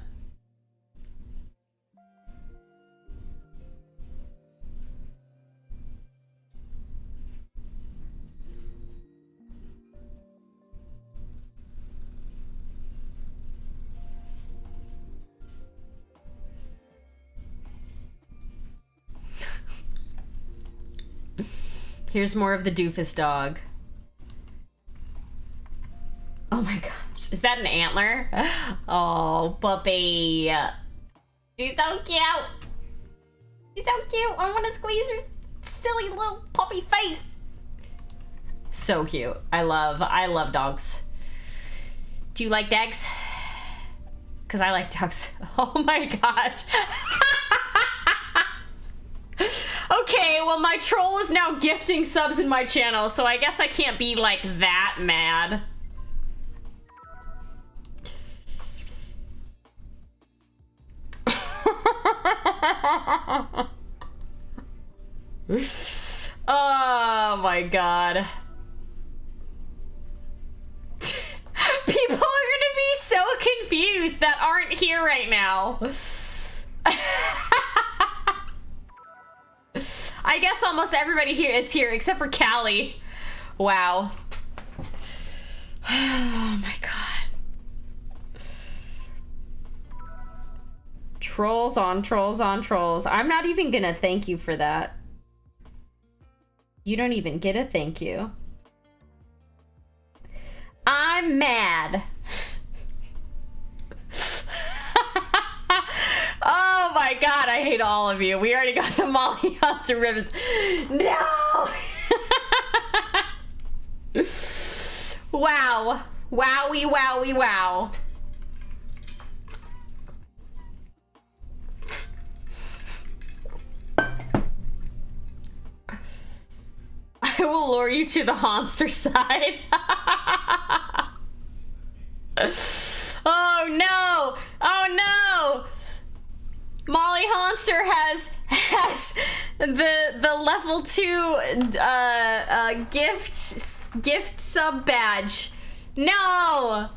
Here's more of the doofus dog. Oh my gosh. Is that an antler? Oh, puppy. She's so cute. She's so cute. I want to squeeze her silly little puppy face. So cute. I love dogs. Do you like dogs? Because I like dogs. Oh my gosh. Okay, well my troll is now gifting subs in my channel, so I guess I can't be like that mad. Oh my god. People are gonna be so confused that aren't here right now. I guess almost everybody here is here except for Callie. Wow. Oh my god. Trolls on trolls on trolls. I'm not even gonna thank you for that. You don't even get a thank you. I'm mad. Oh my god, I hate all of you. We already got the Molly Monster ribbons. No! Wow. Wowie, wowie, wow. I will lure you to the Honster side. Oh no! Oh no! Molly Honster has the level 2 gift sub badge. No!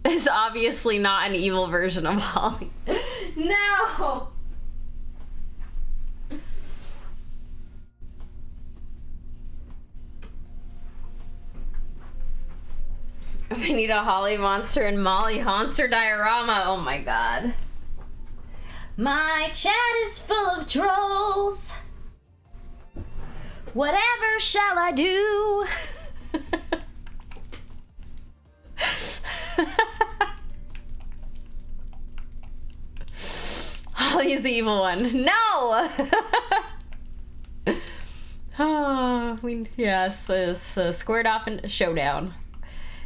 It's obviously not an evil version of Holly. No! We need a Holly Monster and Molly Honster diorama. Oh my god. My chat is full of trolls. Whatever shall I do? Holly's the evil one. No! Oh, yes, squared off in a showdown.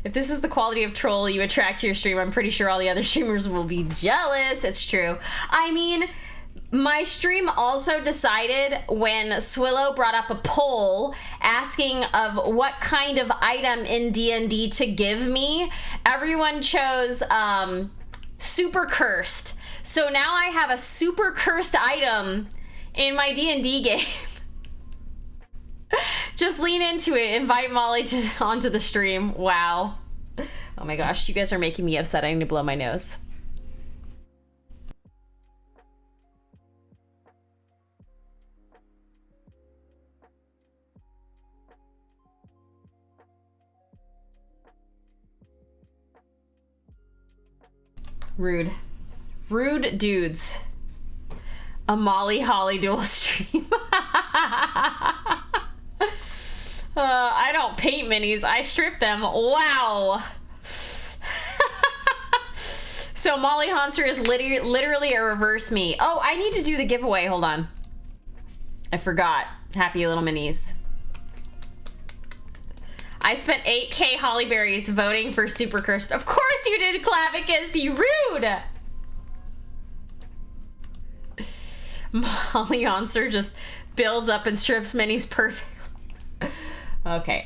If this is the quality of troll you attract to your stream, I'm pretty sure all the other streamers will be jealous. It's true. I mean, my stream also decided when Swillow brought up a poll asking of what kind of item in D&D to give me, everyone chose super cursed. So now I have a super cursed item in my D&D game. Just lean into it. Invite Molly onto the stream. Wow. Oh my gosh, you guys are making me upset. I need to blow my nose. Rude. Rude dudes. A Molly Holly dual stream. I don't paint minis, I strip them. Wow. So Molly Honster is literally a reverse me. Oh, I need to do the giveaway. Hold on. I forgot. Happy little minis. I spent 8K hollyberries voting for Super Cursed. Of course you did, Clavicus, you rude! Molly Honster just builds up and strips minis perfectly. Okay,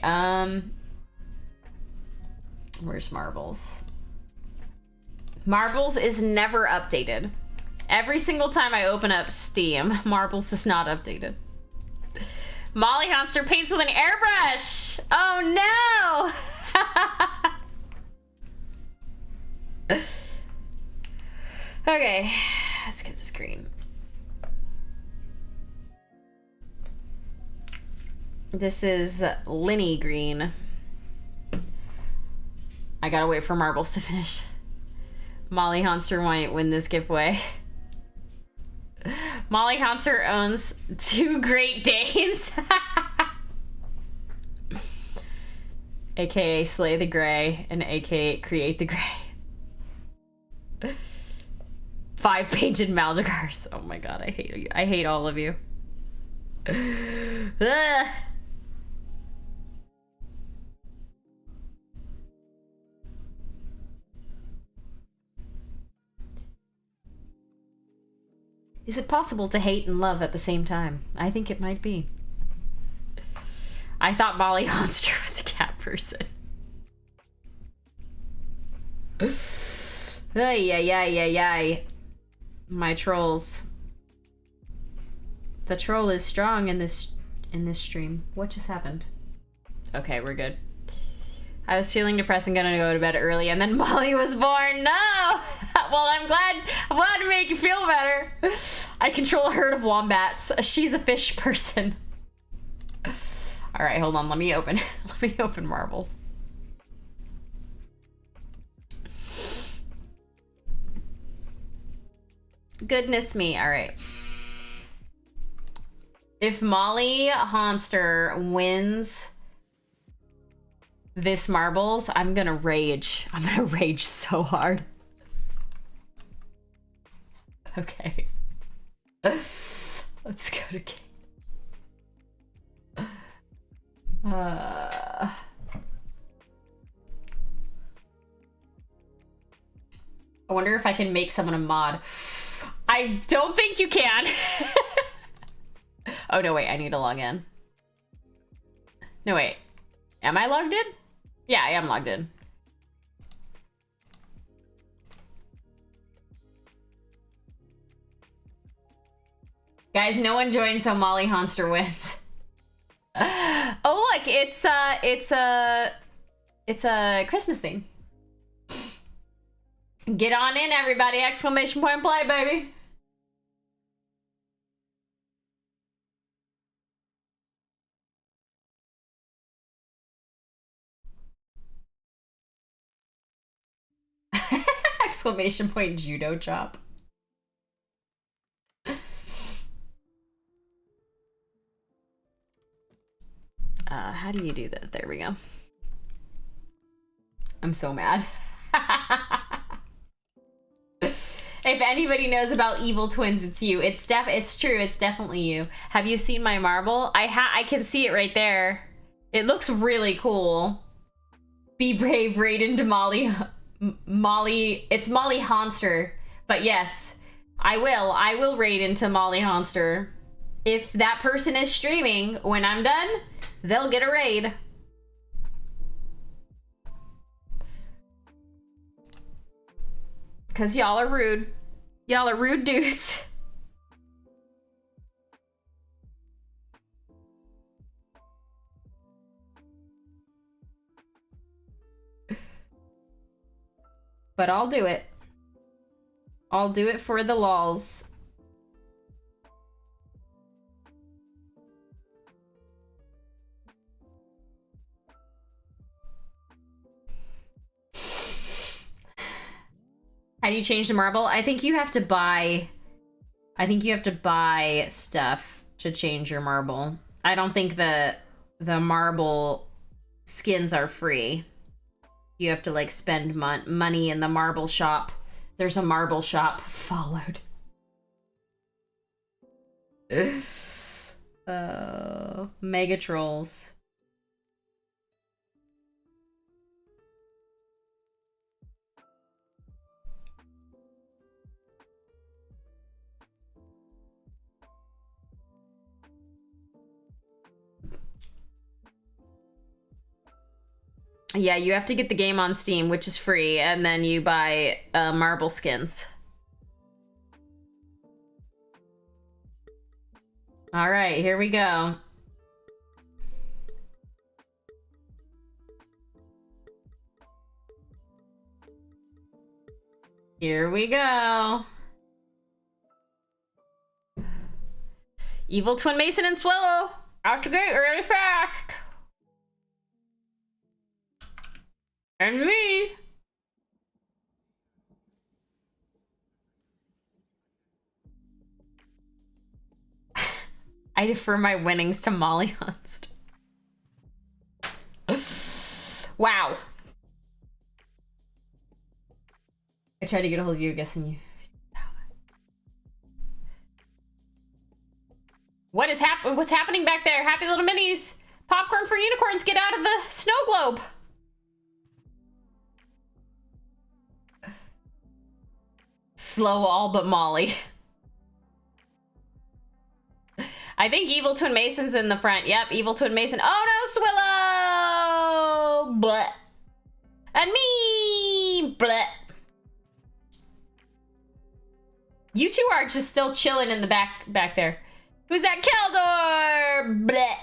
where's Marbles? Marbles is never updated. Every single time I open up Steam, Marbles is not updated. Molly Honster paints with an airbrush! Oh no! Okay, let's get this green. This is Linny green. I gotta wait for Marbles to finish. Molly Honster might win this giveaway. Molly Honster owns 2 Great Danes. AKA Slay the Gray, and AKA Create the Gray. 5 painted Maldegars. Oh my god, I hate you. I hate all of you. Ugh. Is it possible to hate and love at the same time? I think it might be. I thought Molly Honster was a cat person. Ay, ay, ay, ay, ay. My trolls. The troll is strong in this stream. What just happened? Okay, we're good. I was feeling depressed and gonna go to bed early, and then Molly was born. No! Well, I'm glad to make you feel better. I control a herd of wombats. She's a fish person. All right, hold on. Let me open marbles. Goodness me. All right. If Molly Honster wins this marbles, I'm gonna rage. I'm gonna rage so hard. Okay. Let's go to game. I wonder if I can make someone a mod. I don't think you can. Oh, no, wait. I need to log in. No, wait. Am I logged in? Yeah, I am logged in. Guys, no one joins so Molly Honster wins. Oh, look, it's a Christmas thing. Get on in, everybody! Exclamation point play, baby! Exclamation point judo chop. How do you do that? There we go. I'm so mad. If anybody knows about evil twins, it's you. It's true. It's definitely you. Have you seen my marble? I can see it right there. It looks really cool. Be brave, raid into Molly. It's Molly Honster. But yes, I will raid into Molly Honster. If that person is streaming when I'm done, they'll get a raid. Cause y'all are rude. Y'all are rude dudes. But I'll do it. I'll do it for the lols. How do you change the marble? I think you have to buy stuff to change your marble. I don't think the marble skins are free. You have to like spend money in the marble shop. There's a marble shop. Followed. Mega trolls. Yeah, you have to get the game on Steam, which is free, and then you buy marble skins. All right, here we go. Here we go. Evil Twin Mason and Swallow. Out the gate really fast. And me. I defer my winnings to Molly Hunst. Wow. I tried to get a hold of you, guessing you. What's happening back there? Happy little minis. Popcorn for unicorns, get out of the snow globe. Slow all but Molly. I think Evil Twin Mason's in the front. Yep, Evil Twin Mason. Oh no, Swillow! Bleh. And me! Bleh. You two are just still chilling in the back there. Who's that? Keldor! Bleh.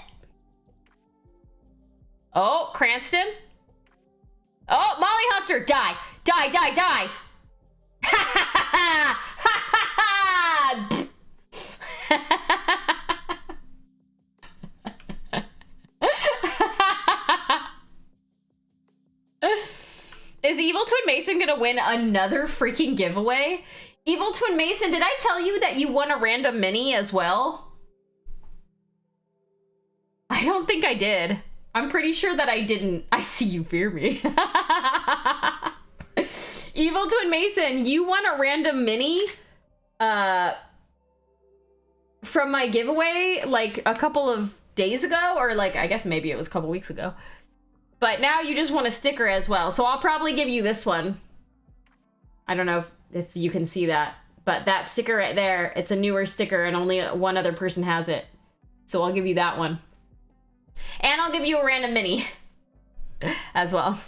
Oh, Cranston. Oh, Molly Huster, die! Die, die, die! Ha ha ha ha ha! Is Evil Twin Mason gonna win another freaking giveaway? Evil Twin Mason, did I tell you that you won a random mini as well? I don't think I did. I'm pretty sure that I didn't. I see you fear me. Evil Twin Mason, you won a random mini from my giveaway like a couple of days ago, or like I guess maybe it was a couple weeks ago. But now you just want a sticker as well, so I'll probably give you this one. I don't know if you can see that, but that sticker right there, it's a newer sticker and only one other person has it. So I'll give you that one. And I'll give you a random mini as well.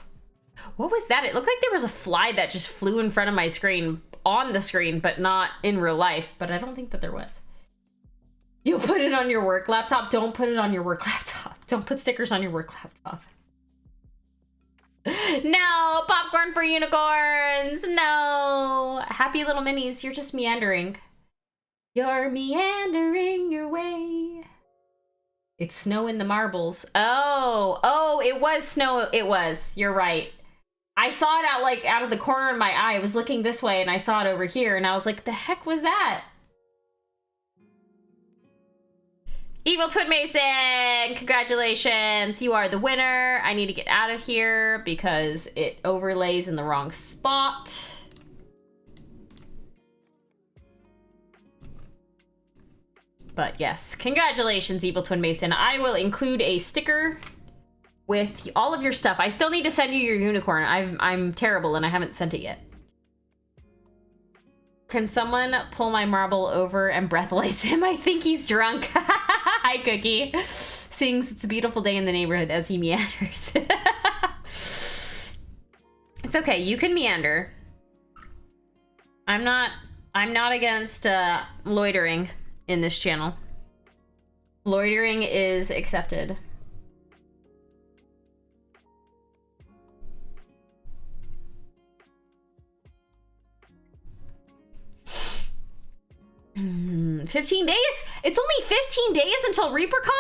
What was that? It looked like there was a fly that just flew in front of my screen, on the screen, but not in real life. But I don't think that there was. You'll put it on your work laptop. Don't put it on your work laptop. Don't put stickers on your work laptop. No, popcorn for unicorns. No. Happy little minis. You're just meandering. You're meandering your way. It's snow in the marbles. Oh, it was snow. It was. You're right. I saw it out of the corner of my eye. I was looking this way and I saw it over here and I was like, the heck was that? Evil Twin Mason, congratulations. You are the winner. I need to get out of here because it overlays in the wrong spot. But yes, congratulations, Evil Twin Mason. I will include a sticker with all of your stuff. I still need to send you your unicorn. I'm terrible and I haven't sent it yet. Can someone pull my marble over and breathalyze him? I think he's drunk. Hi, Cookie. Sings "It's a Beautiful Day in the Neighborhood" as he meanders. It's okay, you can meander. I'm not against loitering in this channel. Loitering is accepted. Hmm, 15 days? It's only 15 days until ReaperCon?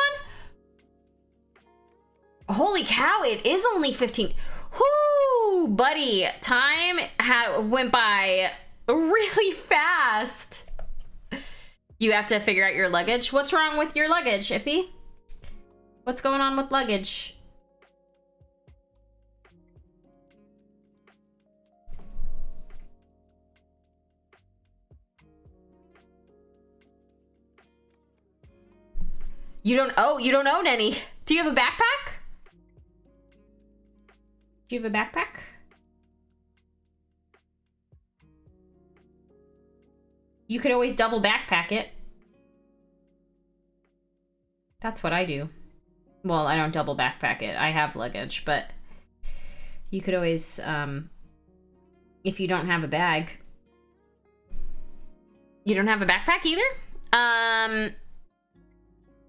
Holy cow, it is only 15. Whoo, buddy. Time went by really fast. You have to figure out your luggage. What's wrong with your luggage, Iffy? What's going on with luggage? You don't own any. Do you have a backpack? Do you have a backpack? You could always double backpack it. That's what I do. Well, I don't double backpack it. I have luggage, but you could always, if you don't have a bag. You don't have a backpack either?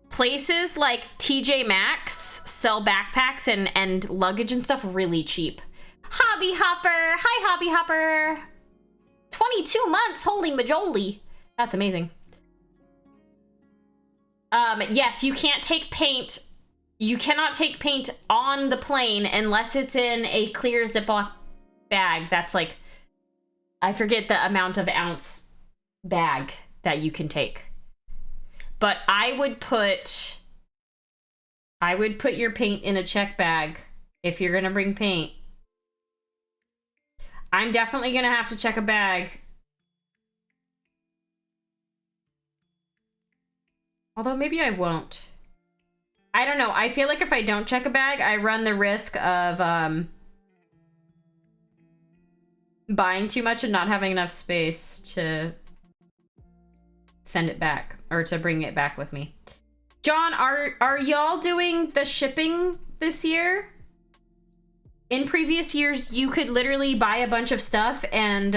Places like TJ Maxx sell backpacks and luggage and stuff really cheap. Hobby Hopper! Hi, Hobby Hopper! 22 months, holy majoli. That's amazing. Yes, you can't take paint. You cannot take paint on the plane unless it's in a clear Ziploc bag. That's like, I forget the amount of ounce bag that you can take. But I would put your paint in a check bag if you're gonna bring paint. I'm definitely gonna have to check a bag. Although maybe I won't. I don't know. I feel like if I don't check a bag, I run the risk of buying too much and not having enough space to send it back or to bring it back with me. John, are y'all doing the shipping this year? In previous years, you could literally buy a bunch of stuff and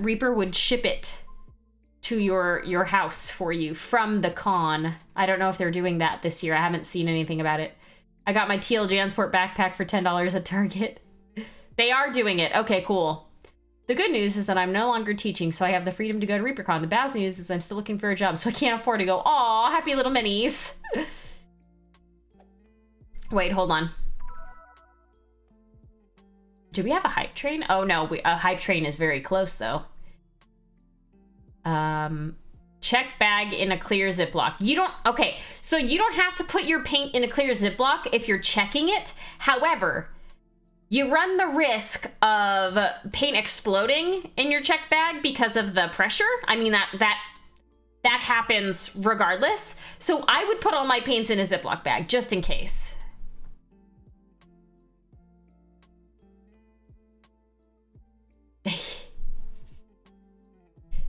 Reaper would ship it to your house for you from the con. I don't know if they're doing that this year. I haven't seen anything about it. I got my teal Jansport backpack for $10 at Target. They are doing it. Okay, cool. The good news is that I'm no longer teaching, so I have the freedom to go to ReaperCon. The bad news is I'm still looking for a job, so I can't afford to go. Aw, happy little minis. Wait, hold on. Do we have a hype train? Oh no, a hype train is very close though. Check bag in a clear Ziploc. You don't, okay, so you don't have to put your paint in a clear Ziploc if you're checking it. However, you run the risk of paint exploding in your check bag because of the pressure. I mean, that happens regardless. So I would put all my paints in a Ziploc bag just in case.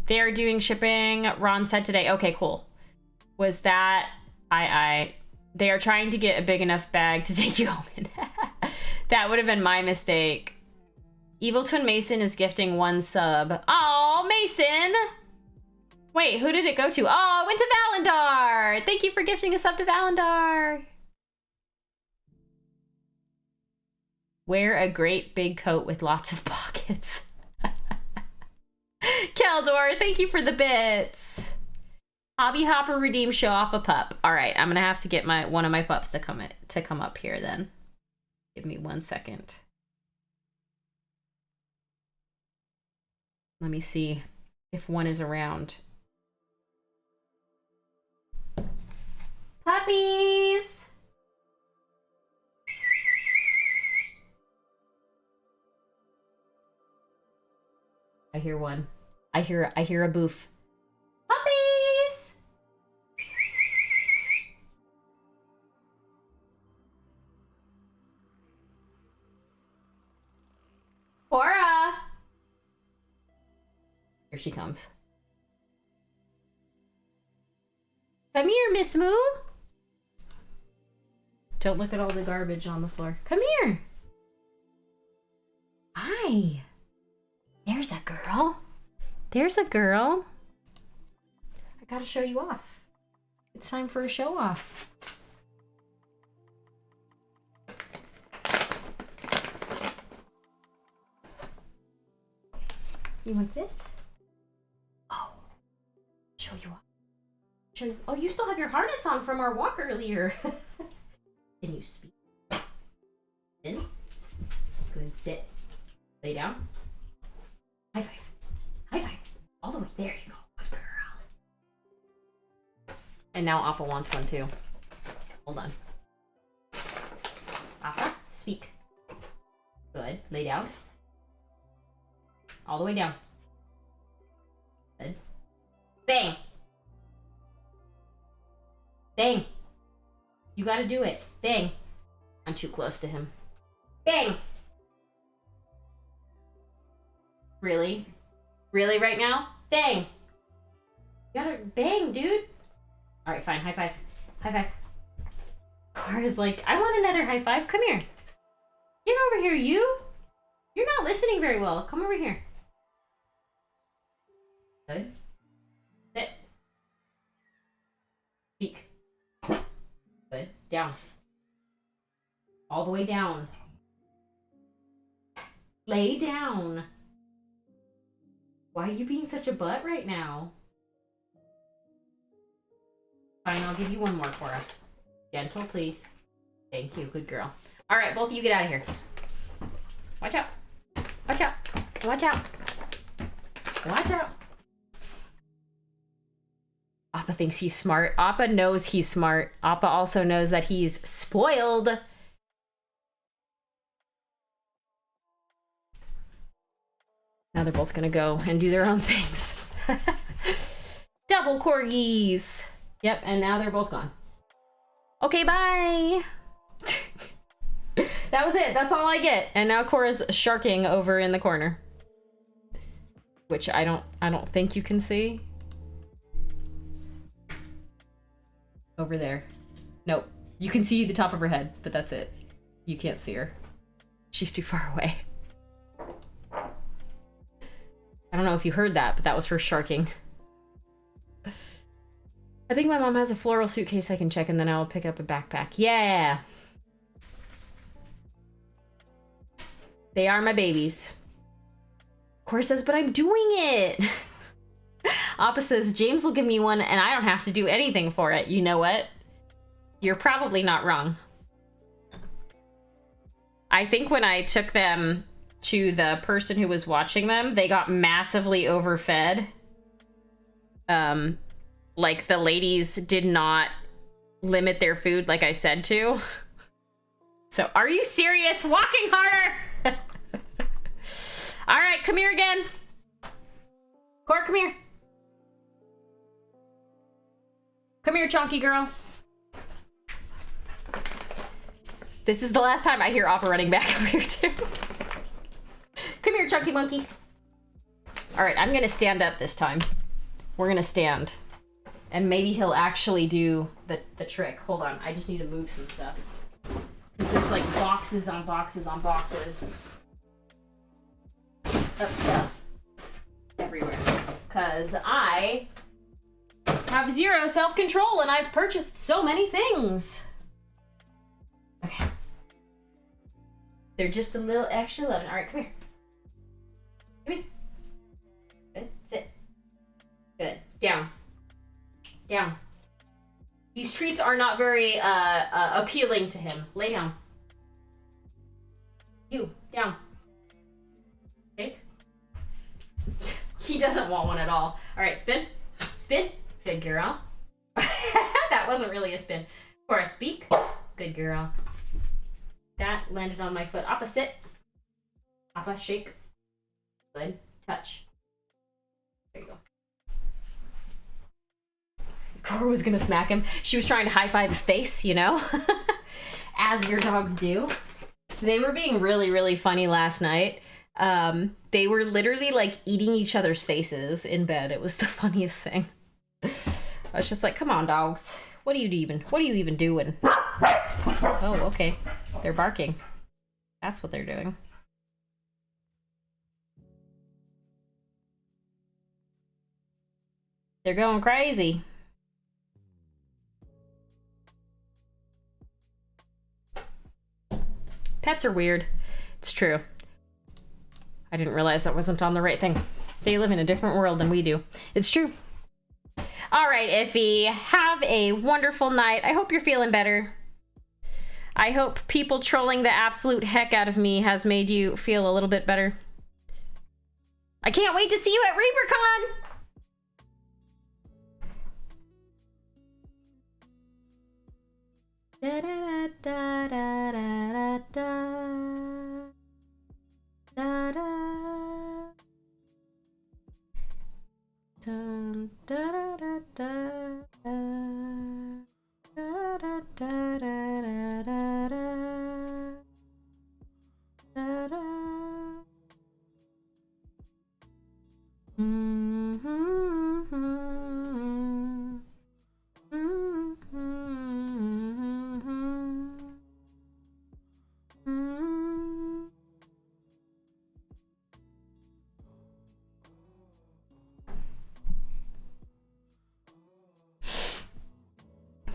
They are doing shipping, Ron said today. Okay, cool. Was that, they are trying to get a big enough bag to take you home in. That would have been my mistake. Evil Twin Mason is gifting 1 sub. Oh, Mason! Wait, who did it go to? Oh, it went to Valendar! Thank you for gifting a sub to Valendar. Wear a great big coat with lots of pockets. Keldor, thank you for the bits. Hobby Hopper redeem show off a pup. All right, I'm gonna have to get one of my pups to come up here then. Give me 1 second. Let me see if one is around. Puppies! I hear one. I hear a boof. Puppies! Cora! Here she comes. Come here, Miss Moo. Don't look at all the garbage on the floor. Come here. Hi. There's a girl. There's a girl. I gotta show you off. It's time for a show off. You want this? Oh, show you off. Show you. Oh, you still have your harness on from our walk earlier. Can you speak? In. Good. Sit. Lay down. High five. High five. All the way. There you go. Good girl. And now Appa wants one too. Hold on. Appa, speak. Good. Lay down. All the way down. Good. Bang. Bang. You gotta do it. Bang. I'm too close to him. Bang. Really? Really right now? Bang. You gotta bang, dude. All right, fine. High five. High five. Cora's like, I want another high five. Come here. Get over here, you. You're not listening very well. Come over here. Good. Sit. Speak. Good. Down. All the way down. Lay down. Why are you being such a butt right now? Fine, I'll give you one more, Cora. Gentle, please. Thank you. Good girl. All right, both of you get out of here. Watch out. Watch out. Watch out. Watch out. Appa thinks he's smart. Appa knows he's smart. Appa also knows that he's spoiled. they're both gonna go and do their own things. Double corgis. Yep, and now they're both gone. Okay, bye. That was it. That's all I get. And now Cora's sharking over in the corner, which I don't think you can see. Over there. Nope. You can see the top of her head, but that's it. You can't see her. She's too far away. I don't know if you heard that, but that was her sharking. I think my mom has a floral suitcase I can check, and then I'll pick up a backpack. Yeah! They are my babies. Cora says, but I'm doing it! Appa says, James will give me one, and I don't have to do anything for it. You know what? You're probably not wrong. I think when I took them to the person who was watching them, they got massively overfed. Like, the ladies did not limit their food like I said to. So, are you serious? Walking harder! All right, come here again. Cora, come here. Come here, chonky girl. This is the last time I hear Appa running back over here, too. Come here, chunky monkey. All right, I'm gonna stand up this time. We're gonna stand. And maybe he'll actually do the trick. Hold on, I just need to move some stuff. Because there's like boxes on boxes on boxes of stuff everywhere. Because I have zero self-control and I've purchased so many things. Okay. They're just a little extra loving. All right, come here. Come here. Good. Sit. Good. Down. Down. These treats are not very appealing to him. Lay down. You. Down. Okay. He doesn't want one at all. All right, spin. Spin. Good girl. That wasn't really a spin. Cora, speak. Good girl. That landed on my foot. Appa, sit. Appa, shake. Good. Touch. There you go. Cora was gonna smack him. She was trying to high-five his face, you know? As your dogs do. They were being really, really funny last night. They were literally, like, eating each other's faces in bed. It was the funniest thing. I was just like, come on, dogs. What are you even doing? Oh, okay. They're barking. That's what they're doing. They're going crazy. Pets are weird. It's true. I didn't realize I wasn't on the right thing. They live in a different world than we do. It's true. All right, Iffy. Have a wonderful night. I hope you're feeling better. I hope people trolling the absolute heck out of me has made you feel a little bit better. I can't wait to see you at ReaperCon! Da da da da da da da da dun, da da da da da da da da da da da.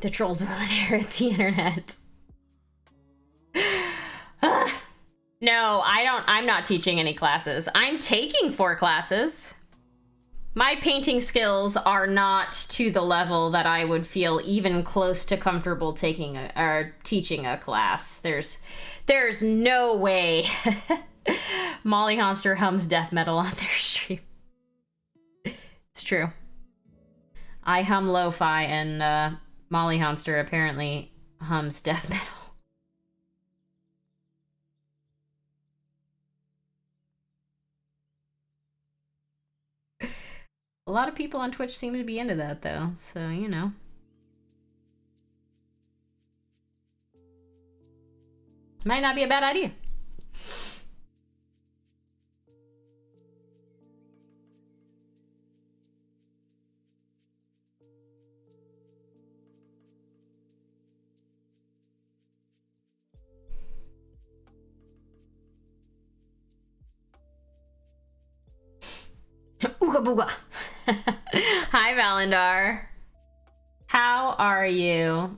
The trolls will inherit the internet. No, I'm not teaching any classes. I'm taking 4 classes. My painting skills are not to the level that I would feel even close to comfortable taking or teaching a class. There's no way Molly Honster hums death metal on their stream. It's true. I hum lo-fi and Molly Honster apparently hums death metal. lot of people on Twitch seem to be into that, though, so, you know. Might not be a bad idea. Ooga booga. Hi, Valendar. How are you?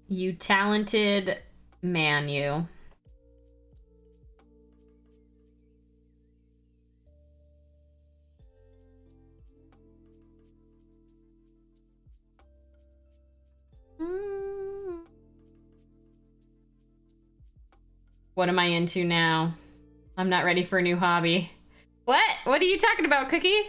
You talented man, you. What am I into now? I'm not ready for a new hobby. What? What are you talking about, Cookie?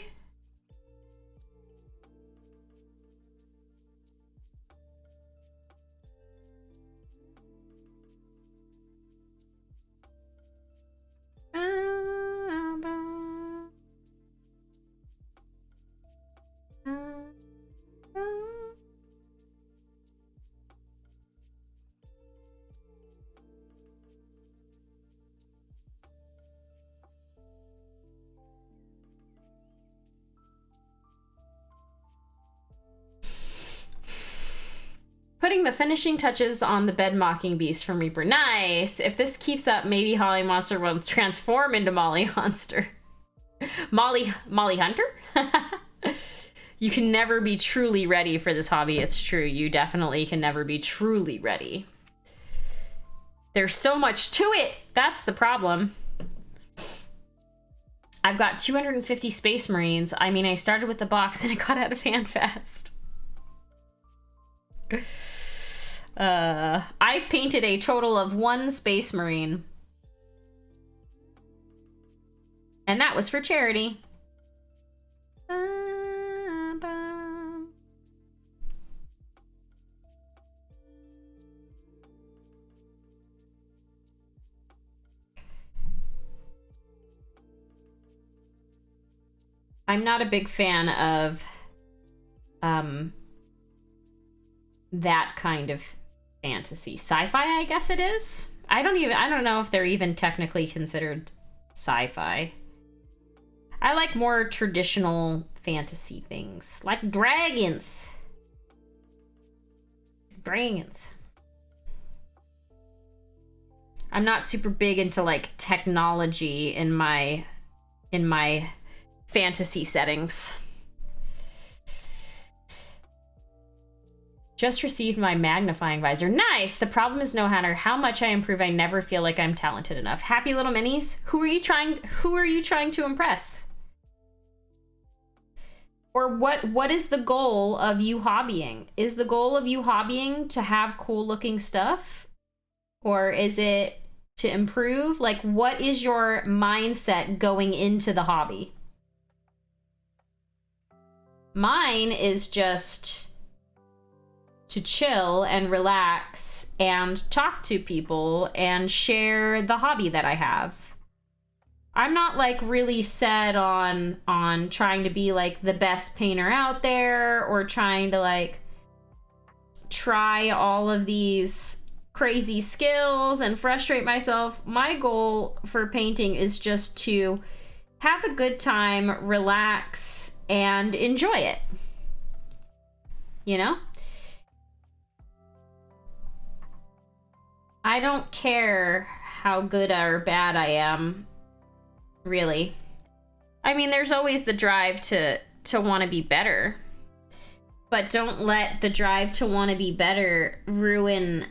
Putting the finishing touches on the bed mocking beast from Reaper. Nice! If this keeps up, maybe Holly Monster will transform into Molly Monster. Molly Hunter? You can never be truly ready for this hobby. It's true. You definitely can never be truly ready. There's so much to it. That's the problem. I've got 250 Space Marines. I mean, I started with the box and it got out of hand fast. I've painted a total of 1 Space Marine. And that was for charity. I'm not a big fan of that kind of fantasy. Sci-fi, I guess it is. I don't know if they're even technically considered sci-fi. I like more traditional fantasy things, like dragons. Dragons. I'm not super big into like technology in my fantasy settings. Just received my magnifying visor. Nice! The problem is, no matter how much I improve, I never feel like I'm talented enough. Happy little minis? Who are you trying to impress? Or what is the goal of you hobbying? Is the goal of you hobbying to have cool looking stuff? Or is it to improve? Like, what is your mindset going into the hobby? Mine is just to chill and relax and talk to people and share the hobby that I have. I'm not like really set on trying to be like the best painter out there or trying to like try all of these crazy skills and frustrate myself. My goal for painting is just to have a good time, relax, and enjoy it. You know? I don't care how good or bad I am, really. I mean, there's always the drive to want to be better. But don't let the drive to want to be better ruin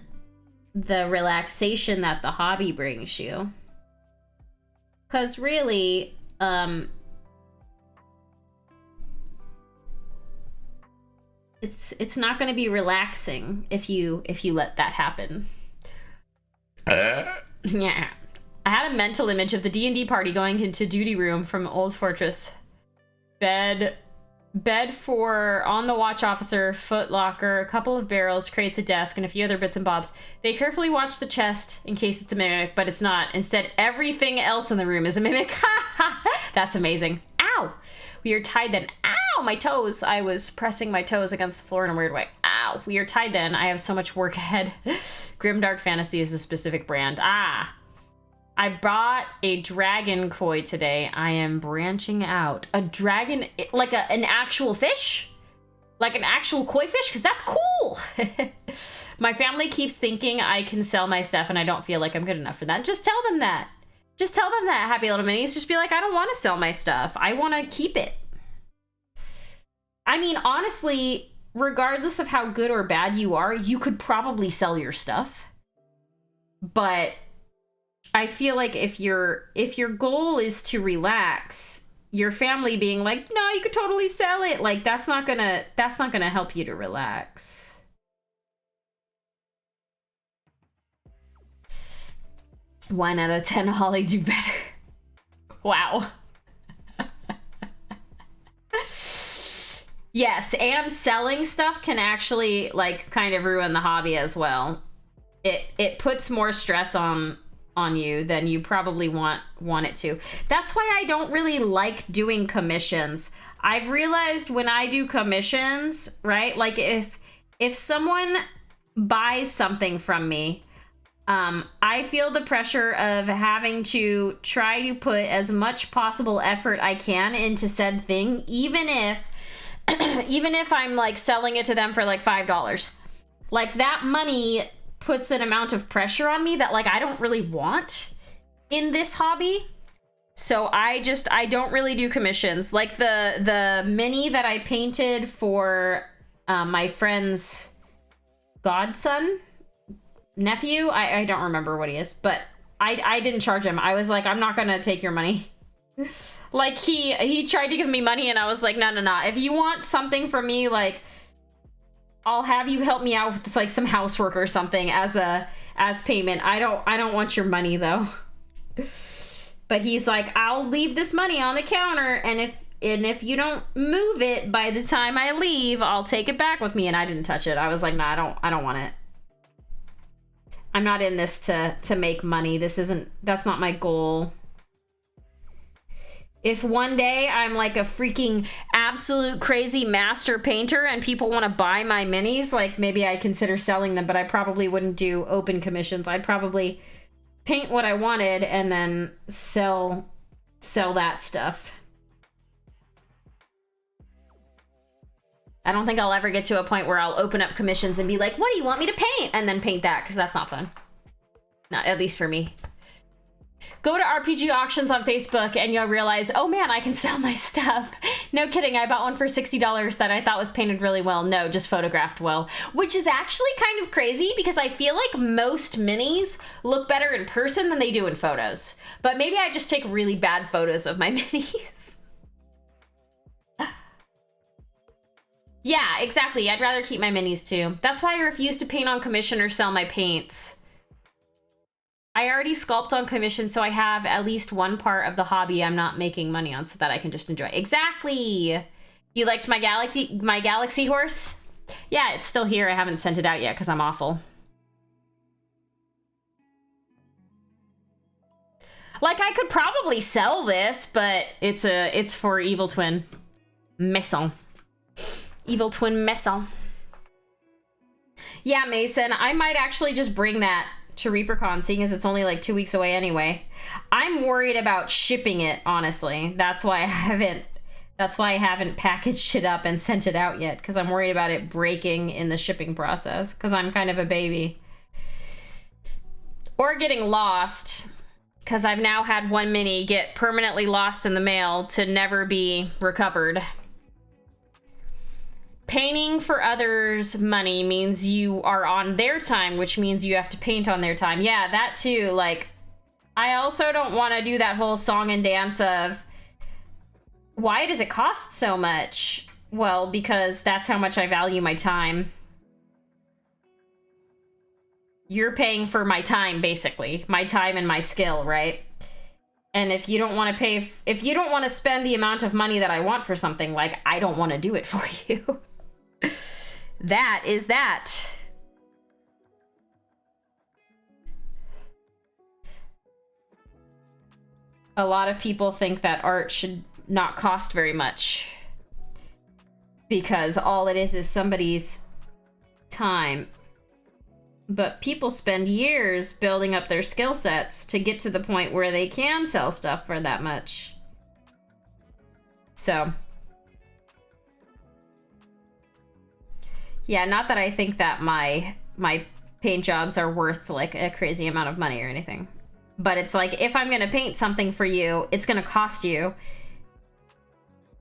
the relaxation that the hobby brings you. Because really, it's not going to be relaxing if you let that happen. Yeah. I had a mental image of the D&D party going into duty room from Old Fortress. Bed for on the watch officer, foot locker, a couple of barrels, crates, a desk, and a few other bits and bobs. They carefully watch the chest in case it's a mimic, but it's not. Instead, everything else in the room is a mimic. That's amazing. Ow! We are tied then. Ow! my toes. I was pressing my toes against the floor in a weird way. Ow, we are tied then. I have so much work ahead. Grimdark Fantasy is a specific brand. Ah, I bought a dragon koi today. I am branching out. A dragon, like an actual fish? Like an actual koi fish? Because that's cool. My family keeps thinking I can sell my stuff and I don't feel like I'm good enough for that. Just tell them that. Just tell them that, Happy Little Minis. Just be like, I don't want to sell my stuff. I want to keep it. I mean, honestly, regardless of how good or bad you are, you could probably sell your stuff. But I feel like if your goal is to relax, your family being like, no, you could totally sell it, like that's not gonna help you to relax. One out of 10, Holly, do better. Wow. Yes, and selling stuff can actually like kind of ruin the hobby as well. It puts more stress on you than you probably want it to. That's why I don't really like doing commissions. I've realized when I do commissions, right? Like if someone buys something from me, I feel the pressure of having to try to put as much possible effort I can into said thing, even if I'm like selling it to them for like $5. Like that money puts an amount of pressure on me that like I don't really want in this hobby. So I don't really do commissions. Like the mini that I painted for my friend's godson, nephew, I don't remember what he is, but I didn't charge him. I was like, I'm not gonna take your money. Like he tried to give me money and I was like, no. If you want something from me, like I'll have you help me out with like some housework or something as payment. I don't want your money though. But he's like, I'll leave this money on the counter, and if you don't move it by the time I leave, I'll take it back with me. And I didn't touch it. I was like, nah, I don't want it. I'm not in this to make money. That's not my goal. If one day I'm like a freaking absolute crazy master painter and people want to buy my minis, like maybe I'd consider selling them, but I probably wouldn't do open commissions. I'd probably paint what I wanted and then sell that stuff. I don't think I'll ever get to a point where I'll open up commissions and be like, what do you want me to paint? And then paint that, because that's not fun. Not at least for me. Go to RPG auctions on Facebook and you'll realize, oh man, I can sell my stuff. No kidding, I bought one for $60 that I thought was painted really well. No, just photographed well. Which is actually kind of crazy because I feel like most minis look better in person than they do in photos. But maybe I just take really bad photos of my minis. Yeah, exactly. I'd rather keep my minis too. That's why I refuse to paint on commission or sell my paints. I already sculpt on commission, so I have at least one part of the hobby I'm not making money on so that I can just enjoy. Exactly. You liked my galaxy horse? Yeah, it's still here. I haven't sent it out yet because I'm awful. Like, I could probably sell this, but it's for Evil Twin Maison. Evil Twin Maison. Yeah, Mason, I might actually just bring that to ReaperCon, seeing as it's only like 2 weeks away anyway. I'm worried about shipping it, honestly. That's why I haven't packaged it up and sent it out yet, because I'm worried about it breaking in the shipping process, because I'm kind of a baby. Or getting lost, because I've now had one mini get permanently lost in the mail to never be recovered. Painting for others' money means you are on their time, which means you have to paint on their time. Yeah, that too. Like, I also don't want to do that whole song and dance of, why does it cost so much? Well, because that's how much I value my time. You're paying for my time, basically. My time and my skill, right? And if you don't want to pay, if you don't want to spend the amount of money that I want for something, like, I don't want to do it for you. That is that. A lot of people think that art should not cost very much. because all it is somebody's time. But people spend years building up their skill sets to get to the point where they can sell stuff for that much. So, yeah, not that I think that my paint jobs are worth like a crazy amount of money or anything. But it's like, if I'm gonna paint something for you, it's gonna cost you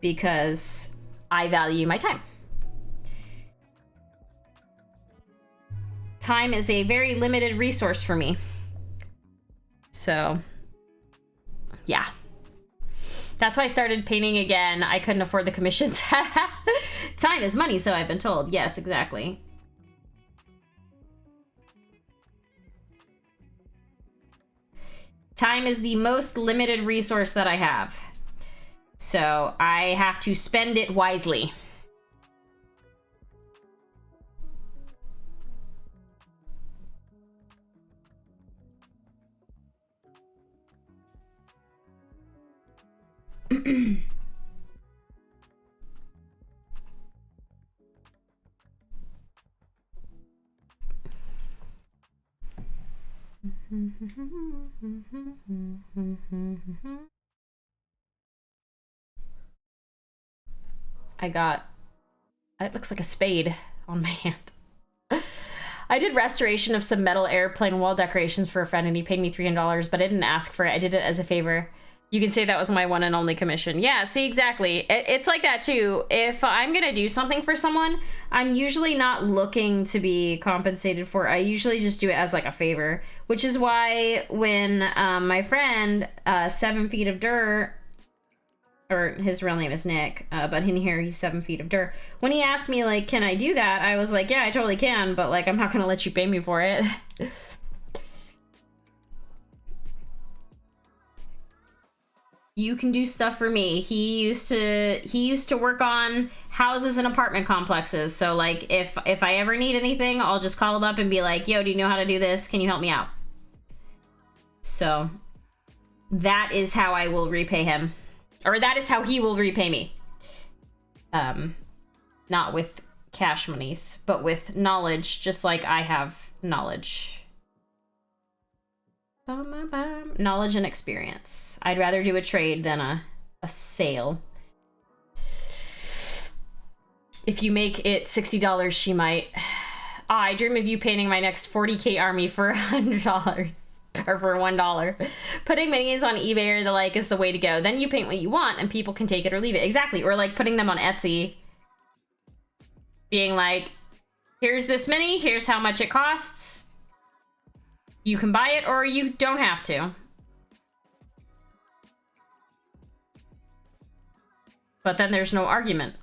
because I value my time. Time is a very limited resource for me. So, yeah. That's why I started painting again. I couldn't afford the commissions. Time is money, so I've been told. Yes, exactly. Time is the most limited resource that I have. So I have to spend it wisely. I got, it looks like a spade on my hand. I did restoration of some metal airplane wall decorations for a friend and he paid me $300, but I didn't ask for it. I did it as a favor. You can say that was my one and only commission. Yeah, see, exactly. It's like that too. If I'm gonna do something for someone, I'm usually not looking to be compensated for it. I usually just do it as like a favor, which is why when my friend, 7 Feet of Dirt, or his real name is Nick, but in here he's 7 Feet of Dirt. When he asked me, like, can I do that? I was like, yeah, I totally can, but like, I'm not gonna let you pay me for it. You can do stuff for me. He used to work on houses and apartment complexes. So like, if I ever need anything, I'll just call him up and be like, yo, do you know how to do this? Can you help me out? So that is how I will repay him. Or that is how he will repay me. Not with cash monies, but with knowledge, just like I have knowledge. Knowledge and experience. I'd rather do a trade than a sale. If you make it $60, she might. I dream of you painting my next 40K army for $100. Or for $1. Putting minis on eBay or the like is the way to go. Then you paint what you want and people can take it or leave it. Exactly. Or like putting them on Etsy. Being like, here's this mini, here's how much it costs. You can buy it or you don't have to. But then there's no argument.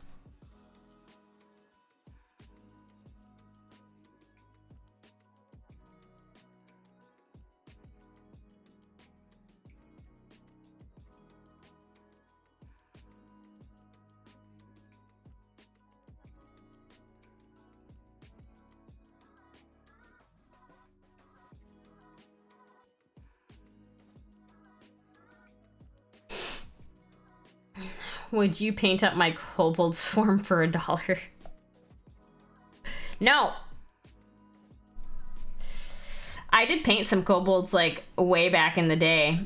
Would you paint up my kobold swarm for $1? No. I did paint some kobolds like way back in the day.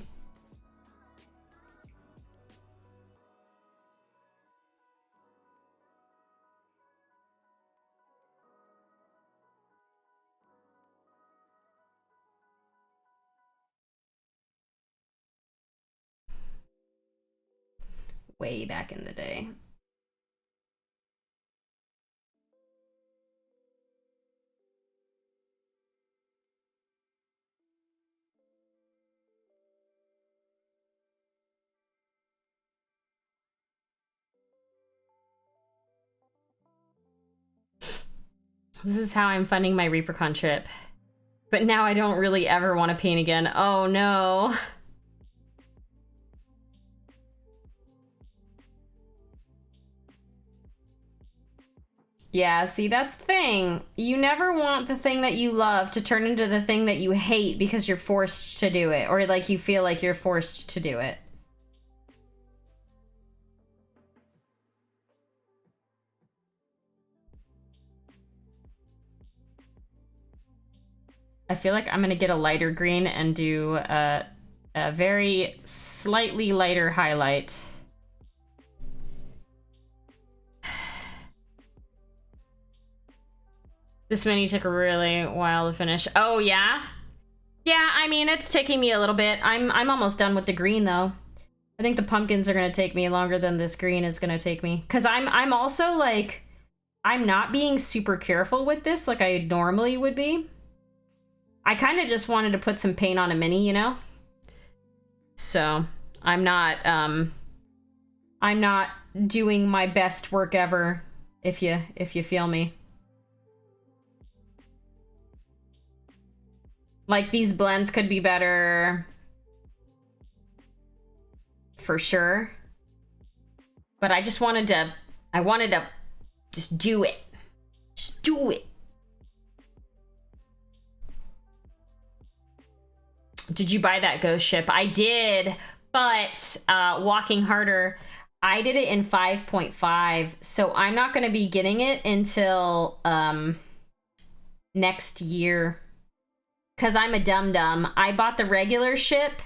Way back in the day. This is how I'm funding my ReaperCon trip. But now I don't really ever want to paint again. Oh no. Yeah, see, that's the thing. You never want the thing that you love to turn into the thing that you hate because you're forced to do it. Or like you feel like you're forced to do it. I feel like I'm gonna get a lighter green and do a very slightly lighter highlight. This mini took a really while to finish. Oh yeah? Yeah, I mean, it's taking me a little bit. I'm almost done with the green though. I think the pumpkins are gonna take me longer than this green is gonna take me. Cause I'm also like, I'm not being super careful with this like I normally would be. I kind of just wanted to put some paint on a mini, you know? So I'm not doing my best work ever, if you feel me. Like, these blends could be better, for sure. But I just wanted to, just do it. Just do it. Did you buy that ghost ship? I did, but Walking Harder, I did it in 5.5, so I'm not going to be getting it until next year. Because I'm a dum-dum. I bought the regular ship.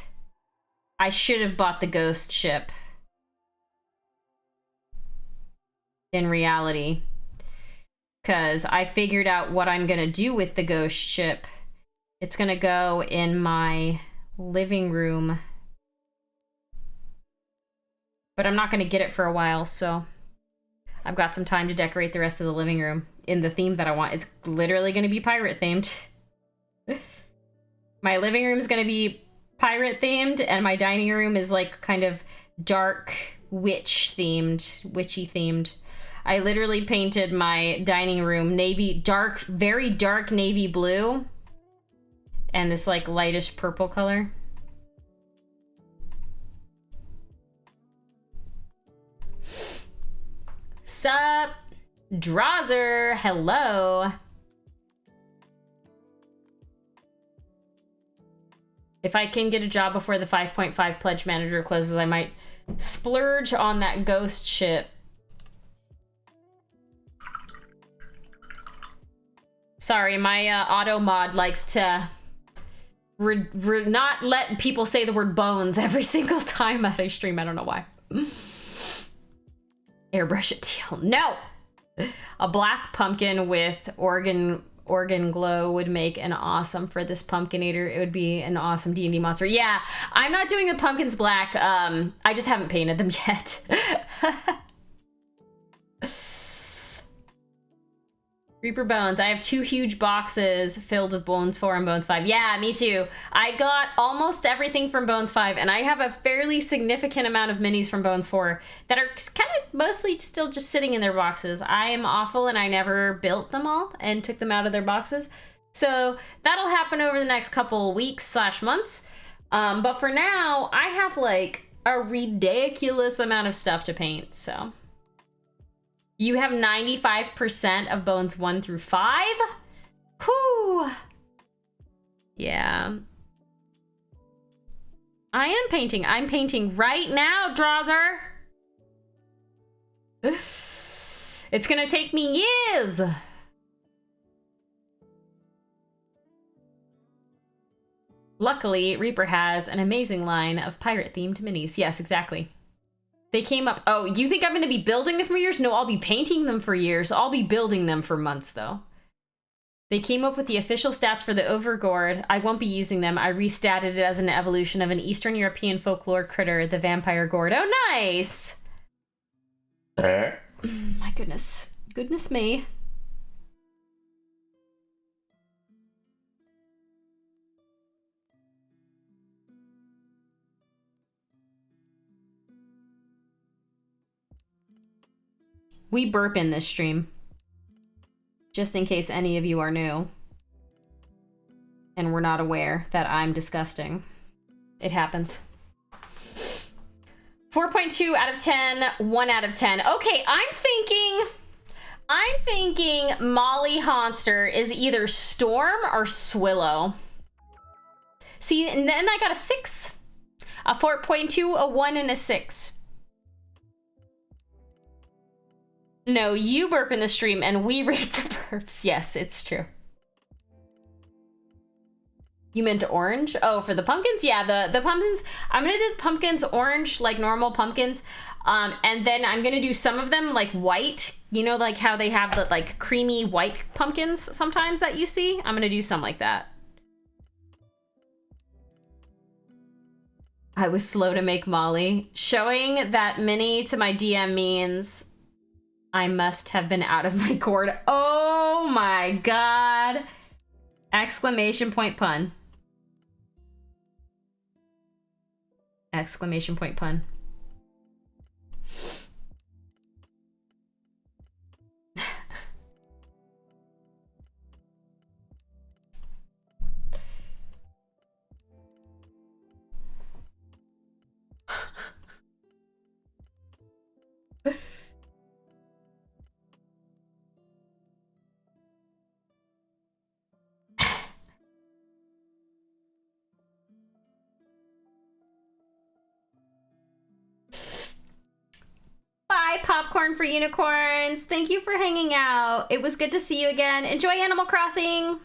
I should have bought the ghost ship. In reality. Because I figured out what I'm going to do with the ghost ship. It's going to go in my living room. But I'm not going to get it for a while, so I've got some time to decorate the rest of the living room in the theme that I want. It's literally going to be pirate themed. My living room is going to be pirate themed, and my dining room is like kind of dark witchy themed. I literally painted my dining room very dark navy blue and this like lightish purple color. Sup, Drazer, hello. If I can get a job before the 5.5 pledge manager closes, I might splurge on that ghost ship. Sorry, my auto mod likes to not let people say the word bones every single time that I stream. I don't know why. Airbrush it teal. No! A black pumpkin with organ glow would make an awesome for this pumpkinator. It would be an awesome D&D monster. Yeah, I'm not doing the pumpkins black. I just haven't painted them yet. Reaper Bones. I have 2 huge boxes filled with Bones 4 and Bones 5. Yeah, me too. I got almost everything from Bones 5, and I have a fairly significant amount of minis from Bones 4 that are kind of mostly still just sitting in their boxes. I am awful, and I never built them all and took them out of their boxes. So that'll happen over the next couple weeks / months. But for now, I have like a ridiculous amount of stuff to paint, so... You have 95% of Bones 1 through 5? Whew. Yeah. I am painting. I'm painting right now, Drazer. It's gonna take me years. Luckily, Reaper has an amazing line of pirate-themed minis. Yes, exactly. They came up... Oh, you think I'm going to be building them for years? No, I'll be painting them for years. I'll be building them for months, though. They came up with the official stats for the Overgourd. I won't be using them. I restatted it as an evolution of an Eastern European folklore critter, the vampire gourd. Oh, nice! My goodness. Goodness me. We burp in this stream. Just in case any of you are new. And we're not aware that I'm disgusting. It happens. 4.2 out of 10, 1 out of 10. Okay, I'm thinking Molly Honster is either Storm or Swillow. See, and then I got a 6. A 4.2, a 1, and a 6. No, you burp in the stream and we rate the burps. Yes, it's true. You meant orange? Oh, for the pumpkins? Yeah, the pumpkins. I'm gonna do the pumpkins orange, like normal pumpkins. And then I'm gonna do some of them like white. You know, like how they have the like creamy white pumpkins sometimes that you see? I'm gonna do some like that. I was slow to make Molly. Showing that mini to my DM means I must have been out of my gourd. Oh my god. Exclamation point pun. Exclamation point pun. Bye, Popcorn for Unicorns. Thank you for hanging out. It was good to see you again. Enjoy Animal Crossing.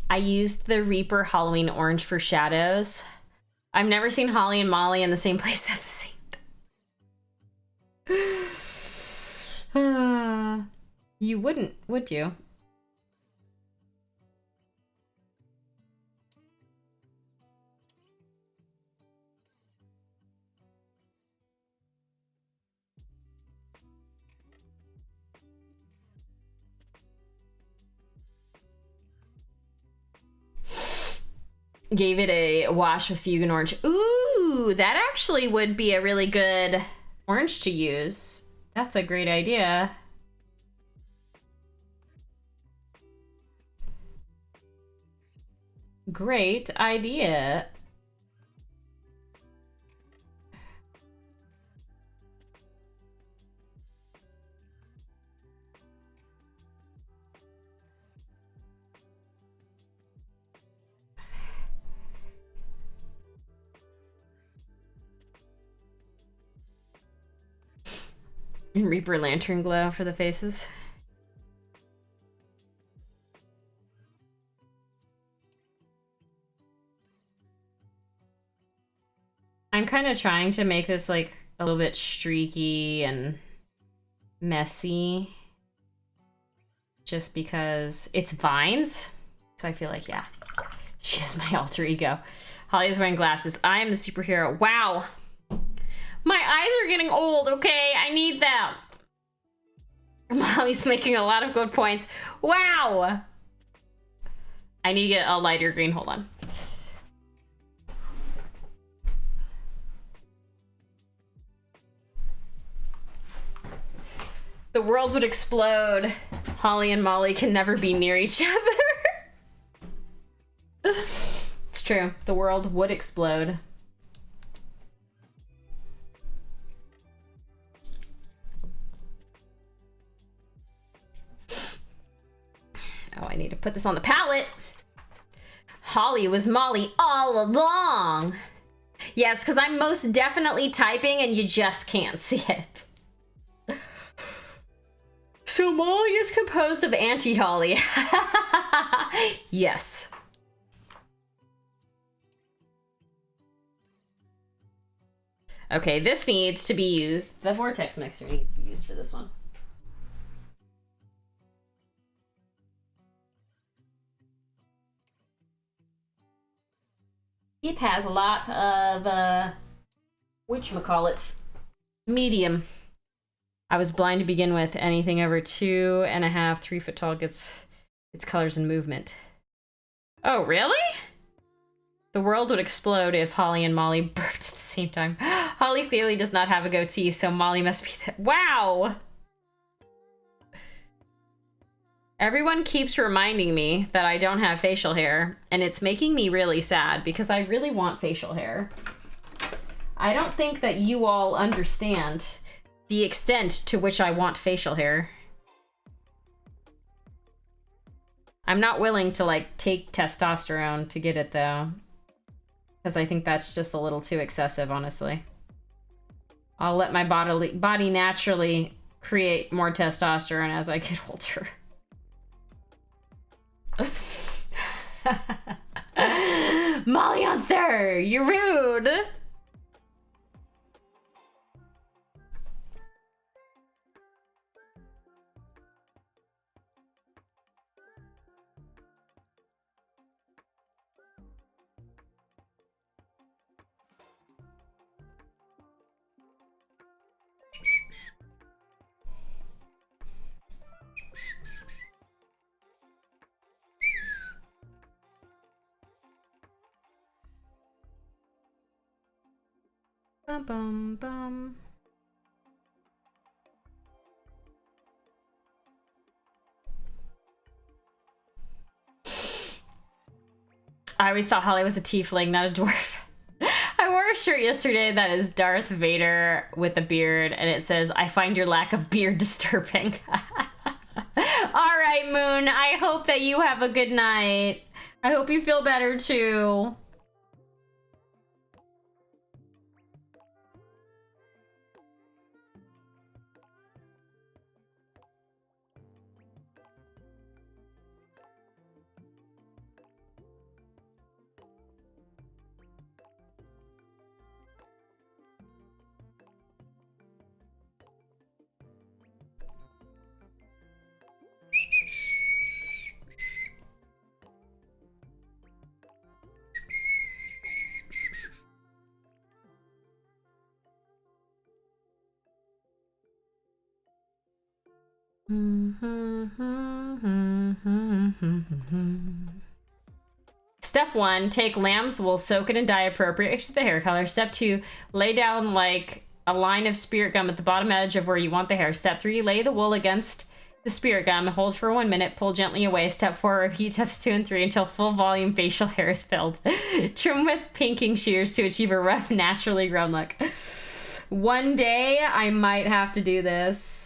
I used the Reaper Halloween Orange for shadows. I've never seen Holly and Molly in the same place at the same time. You wouldn't, would you? Gave it a wash with Fugan Orange. Ooh, that actually would be a really good orange to use. That's a great idea. Great idea. And Reaper Lantern Glow for the faces. I'm kind of trying to make this like a little bit streaky and messy. Just because it's vines. So I feel like, yeah, she's my alter ego. Holly is wearing glasses. I am the superhero. Wow. My eyes are getting old, okay? I need them. Molly's making a lot of good points. Wow. I need to get a lighter green. Hold on. The world would explode. Holly and Molly can never be near each other. It's true. The world would explode. Oh, I need to put this on the palette. Holly was Molly all along. Yes, because I'm most definitely typing and you just can't see it. So Molly is composed of anti-Holly. Yes. Okay, this needs to be used. The vortex mixer needs to be used for this one. It has a lot of, whatchamacallits, medium. I was blind to begin with. Anything over 2.5, 3 foot tall gets its colors and movement. Oh, really? The world would explode if Holly and Molly burped at the same time. Holly clearly does not have a goatee, so Molly must be wow! Everyone keeps reminding me that I don't have facial hair, and it's making me really sad because I really want facial hair. I don't think that you all understand the extent to which I want facial hair. I'm not willing to like take testosterone to get it though, because I think that's just a little too excessive, honestly. I'll let my body naturally create more testosterone as I get older. Mollyonster, you're rude. Bum, bum, bum. I always thought Holly was a tiefling, not a dwarf. I wore a shirt yesterday that is Darth Vader with a beard, and it says, "I find your lack of beard disturbing." All right, Moon, I hope that you have a good night. I hope you feel better, too. Step 1, take lamb's wool, soak it and dye appropriate to the hair color. Step 2, lay down like a line of spirit gum at the bottom edge of where you want the hair. Step 3, lay the wool against the spirit gum, hold for 1 minute, pull gently away. Step 4, repeat steps 2 and 3 until full volume facial hair is filled. Trim with pinking shears to achieve a rough, naturally grown look. One day, I might have to do this.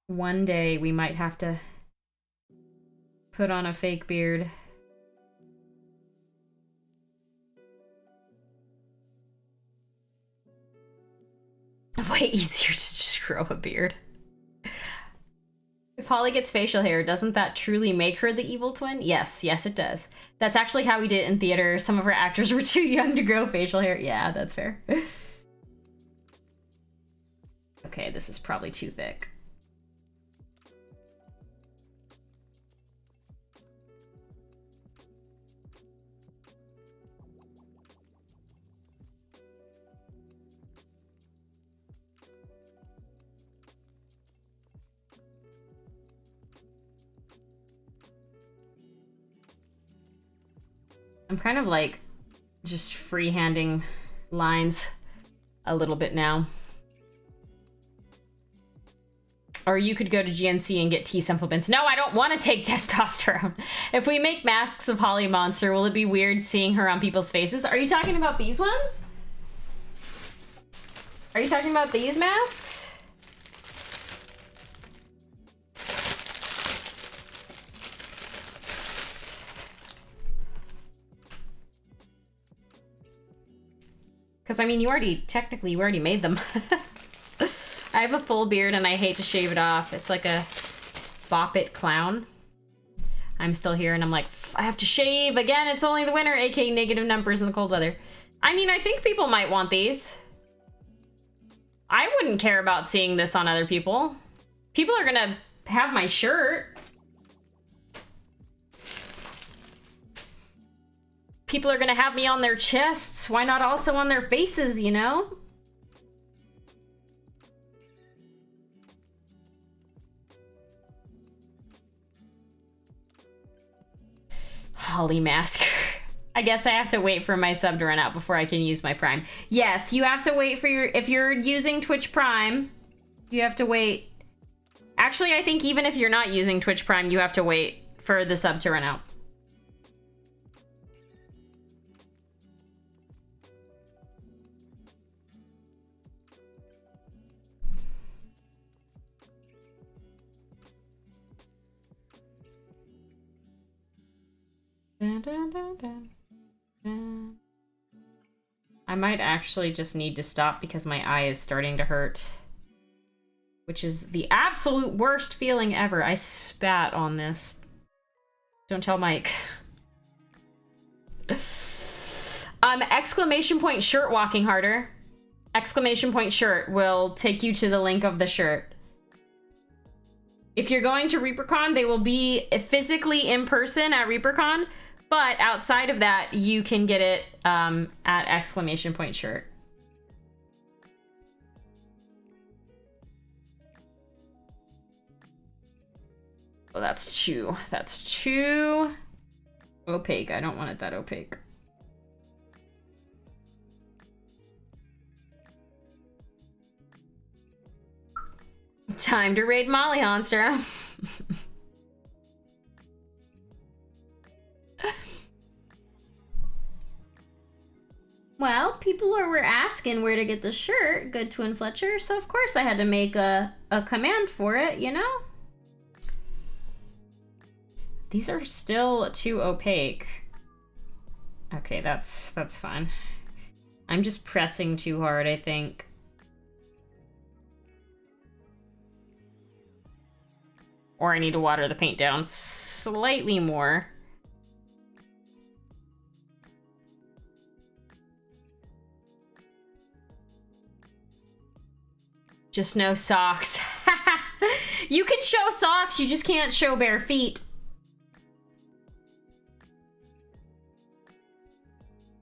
One day we might have to put on a fake beard. Way easier to just grow a beard. If Holly gets facial hair, doesn't that truly make her the evil twin? Yes, yes it does. That's actually how we did it in theater. Some of our actors were too young to grow facial hair. Yeah, that's fair. Okay, this is probably too thick. I'm kind of like just freehanding lines a little bit now. Or you could go to GNC and get tea supplements. No, I don't want to take testosterone. If we make masks of Holly Monster, will it be weird seeing her on people's faces? Are you talking about these ones? Are you talking about these masks? Because, I mean, you already made them. I have a full beard and I hate to shave it off. It's like a bop it clown. I'm still here and I'm like, I have to shave again. It's only the winter, aka negative numbers in the cold weather. I mean, I think people might want these. I wouldn't care about seeing this on other people. People are gonna have my shirt. People are gonna have me on their chests. Why not also on their faces, you know? Holly mask. I guess I have to wait for my sub to run out before I can use my Prime. Yes, you have to wait for your... If you're using Twitch Prime, you have to wait. Actually, I think even if you're not using Twitch Prime, you have to wait for the sub to run out. I might actually just need to stop because my eye is starting to hurt. Which is the absolute worst feeling ever. I spat on this. Don't tell Mike. Exclamation point shirt walking harder. Exclamation point shirt will take you to the link of the shirt. If you're going to ReaperCon, they will be physically in person at ReaperCon, but outside of that, you can get it at exclamation point shirt. Oh, that's too opaque. I don't want it that opaque. Time to raid Molly Honster. Well, people were asking where to get the shirt, Good Twin Fletcher, so of course I had to make a command for it, you know? These are still too opaque. Okay, that's fine. I'm just pressing too hard, I think. Or I need to water the paint down slightly more. Just no socks. You can show socks, you just can't show bare feet.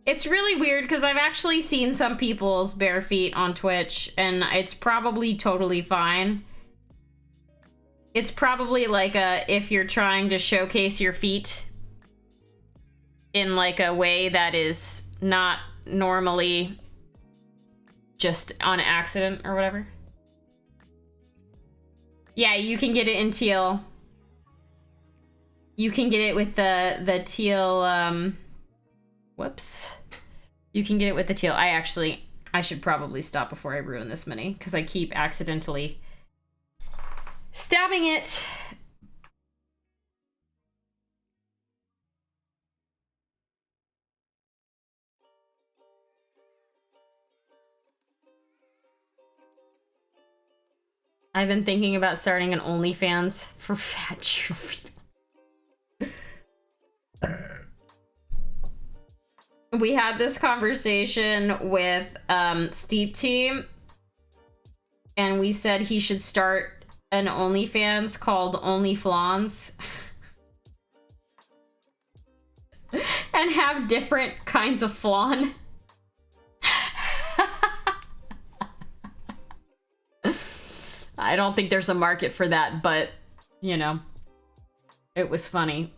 It's really weird because I've actually seen some people's bare feet on Twitch and it's probably totally fine. It's probably like if you're trying to showcase your feet in like a way that is not normally just on accident or whatever. Yeah, you can get it in teal. You can get it with the teal, whoops. You can get it with the teal. I should probably stop before I ruin this mini because I keep accidentally stabbing it. I've been thinking about starting an OnlyFans for fat children. We had this conversation with Steep Team, and we said he should start an OnlyFans called OnlyFlans and have different kinds of flan. I don't think there's a market for that, but, you know, it was funny.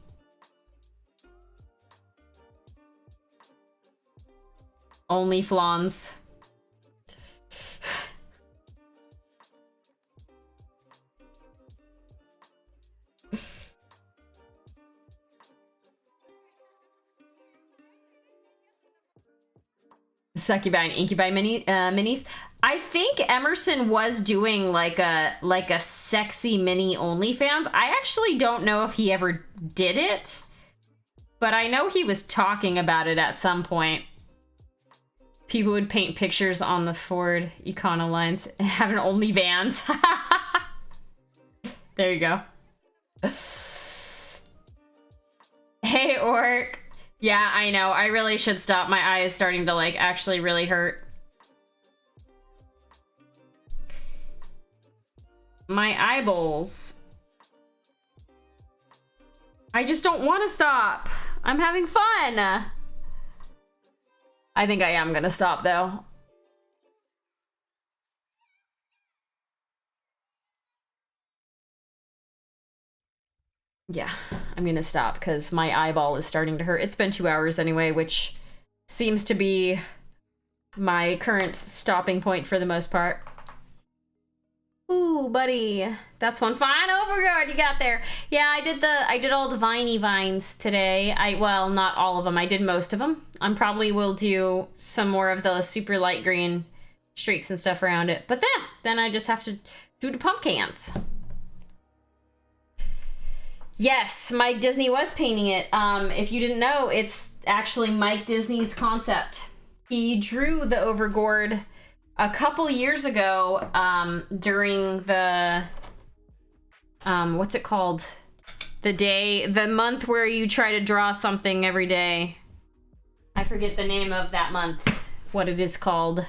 Only flans. Succubi and Incubi minis. I think Emerson was doing like a sexy mini OnlyFans. I actually don't know if he ever did it, but I know he was talking about it at some point. People would paint pictures on the Ford Econolines and have an OnlyFans. There you go. Hey, Orc. Yeah, I know. I really should stop. My eye is starting to, like, actually really hurt. My eyeballs. I just don't want to stop. I'm having fun. I think I am gonna stop, though. Yeah, I'm gonna stop because my eyeball is starting to hurt. It's been 2 hours anyway, which seems to be my current stopping point for the most part. Ooh, buddy. That's one fine Overgourd you got there. Yeah, I did all the viney vines today. Well, not all of them. I did most of them. I probably will do some more of the super light green streaks and stuff around it. But then I just have to do the pumpkins. Yes, Mike Disney was painting it. If you didn't know, it's actually Mike Disney's concept. He drew the Overgourd a couple years ago during the, what's it called? The month where you try to draw something every day. I forget the name of that month, what it is called.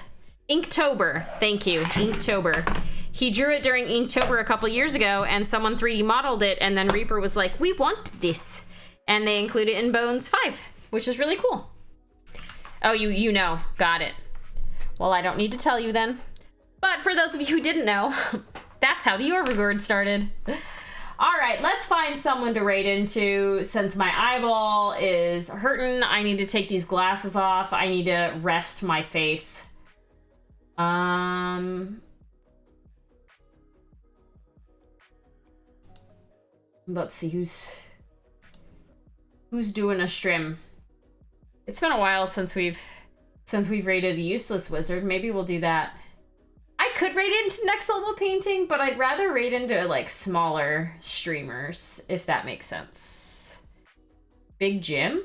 Inktober, thank you, Inktober. He drew it during Inktober a couple years ago, and someone 3D modeled it, and then Reaper was like, we want this. And they include it in Bones 5, which is really cool. Oh, you know, got it. Well, I don't need to tell you then. But for those of you who didn't know, that's how the Overgourd started. All right, let's find someone to raid into. Since my eyeball is hurting, I need to take these glasses off. I need to rest my face. Let's see who's doing a stream. It's been a while since we've raided a useless wizard. Maybe we'll do that. I could raid into next level painting, but I'd rather raid into like smaller streamers, if that makes sense. Big Jim?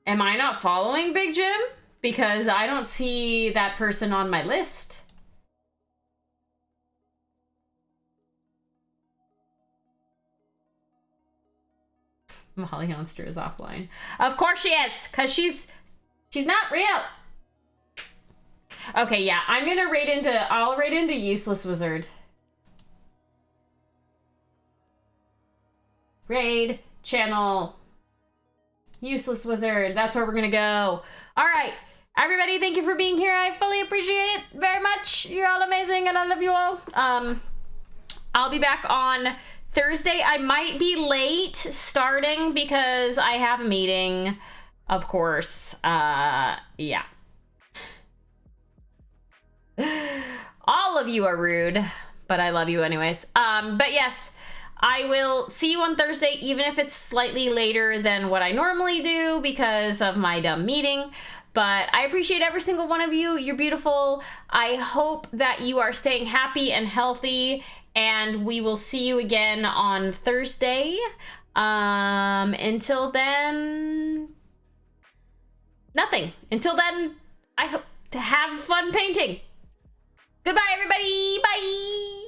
Am I not following Big Jim? Because I don't see that person on my list. Molly Monster is offline. Of course she is, because she's not real. Okay, yeah, I'll raid into Useless Wizard. Raid, channel, Useless Wizard. That's where we're gonna go. All right, everybody, thank you for being here. I fully appreciate it very much. You're all amazing, and I love you all. I'll be back on Thursday. I might be late starting because I have a meeting, of course. Yeah. All of you are rude, but I love you anyways. But yes, I will see you on Thursday, even if it's slightly later than what I normally do because of my dumb meeting. But I appreciate every single one of you. You're beautiful. I hope that you are staying happy and healthy, and we will see you again on Thursday. Until then, nothing. Until then, I hope to have fun painting. Goodbye, everybody. Bye.